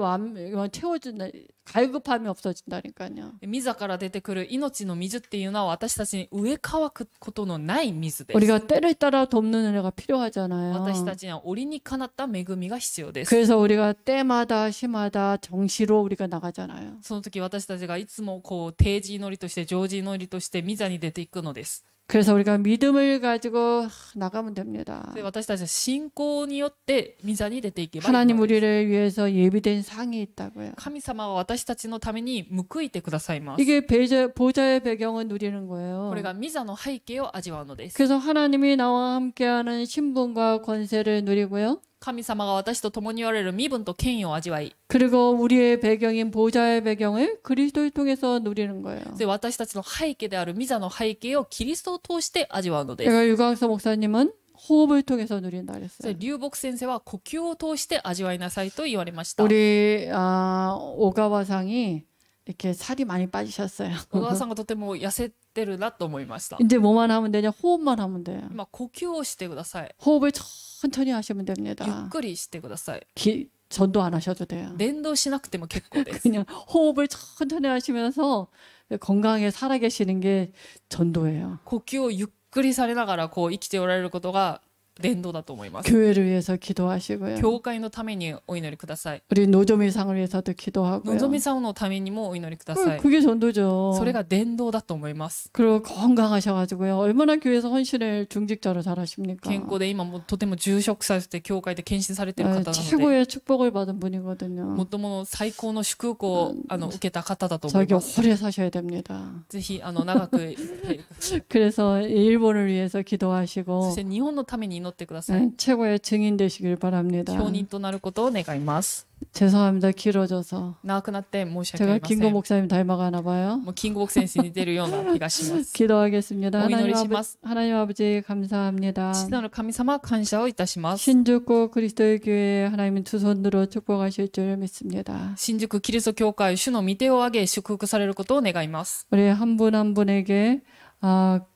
채워준다. 갈급함이 없어진다니까요. 御座から出てくる命の水っていうのは私たちに上乾くことのない水です。 우리가 때를 따라 돕는 은혜가 필요하잖아요. 私たちには折にかなった恵みが必要です。 그래서 우리가 때마다 시마다 정시로 우리가 나가잖아요. その時私たちがいつもこう定時祈りとして常時祈りとして御座に出ていくのです。 그래서 우리가 믿음을 가지고 나가면 됩니다. で私たちは信仰によって御座に出ていけばいい 하나님 のです。 우리를 위해서 예비된 상이 있다고요. 神様は私たちのために報いてくださいます。 이게 보좌의 배경을 누리는 거예요. これが御座の背景を味わうのです。 그래서 하나님이 나와 함께하는 신분과 권세를 누리고요. 神様が私と共におられる身分と権威を味わい、 그리고 우리의 배경인 보좌의 배경을 그리스도를 통해서 누리는 거예요. で私たちの背景である御座の背景をキリストを通して味わうのです。 제가 유광서 목사님은 호흡을 통해서 누린다 で 그랬어요. 龍木先生は呼吸を通して味わいなさいと言われました。 우리 오가와상이 이렇게 살이 많이 빠지셨어요. 小川さんがとても痩せてるなと思いました。 이제 뭐만 하면 되냐? 호흡만 하면 돼요. 今呼吸をしてください。 호흡을 천천히 하시면 ゆっ 됩니다. くりしてください。 전도 안 하셔도 돼요. 連動しなくても結構です。 그냥 호흡을 천천히 하시면서 건강하게 살아계시는 게 전도예요. 呼吸をゆっくりされながらこう生きておられることが伝道だと思います。 교회를 위해서 기도하시고요. 教会のためにお祈りください。 우리 노조미상을 위해서도 기도하고요. のぞみさんのためにもお祈りください。 그게 전도죠. それが伝道だと思います。 그리고 건강하셔가지고요. 얼마나 교회에서 헌신을 중직자로 잘하십니까? 健康で今もとても住職されて教会で献身されている方なので、 최고의 축복을 받은 분이거든요. もっとも最高の祝福を受けた方だと思 저기 います。 오래 사셔야 됩니다. ぜひ長く그래서 일본을 위해서 そ 기도하시고 して日本のために祈ってください。 최고의 증인 되시길 바랍니다. 証人となることを願います。 죄송합니다. 길어져서 長くなって申し訳あ 제가 りません。 김고 목사님 닮아가나 봐요. もうキングボク先生に出るような気がします。 기도하겠습니다. 오인원을 시마스. 하나님 아버지 감사합니다. 父なる神様感謝をいたします。 신주고 그리스도의 교회 하나님은 두 손으로 축복하실 줄 믿습니다. 新宿キリスト教会主の御手を挙げ祝福されることを願います。 우리 한 분 한 분에게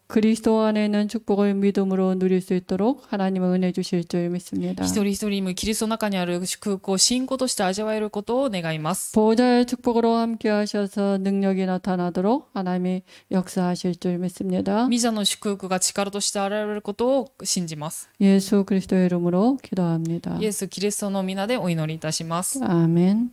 그리스도 안에 있는 축복을 믿음으로 누릴 수 있도록 하나님은 은혜 주실 줄 믿습니다. 一人一人もキリストの中にある祝福を信仰として味わえることを願います。 보호자의 축복으로 함께 하셔서 능력이 나타나도록 하나님이 역사하실 줄 믿습니다. 御座の祝福が力として現れることを信じます。 예수 그리스도의 이름으로 기도합니다. イエス・キリストの皆でお祈りいたします。 아멘.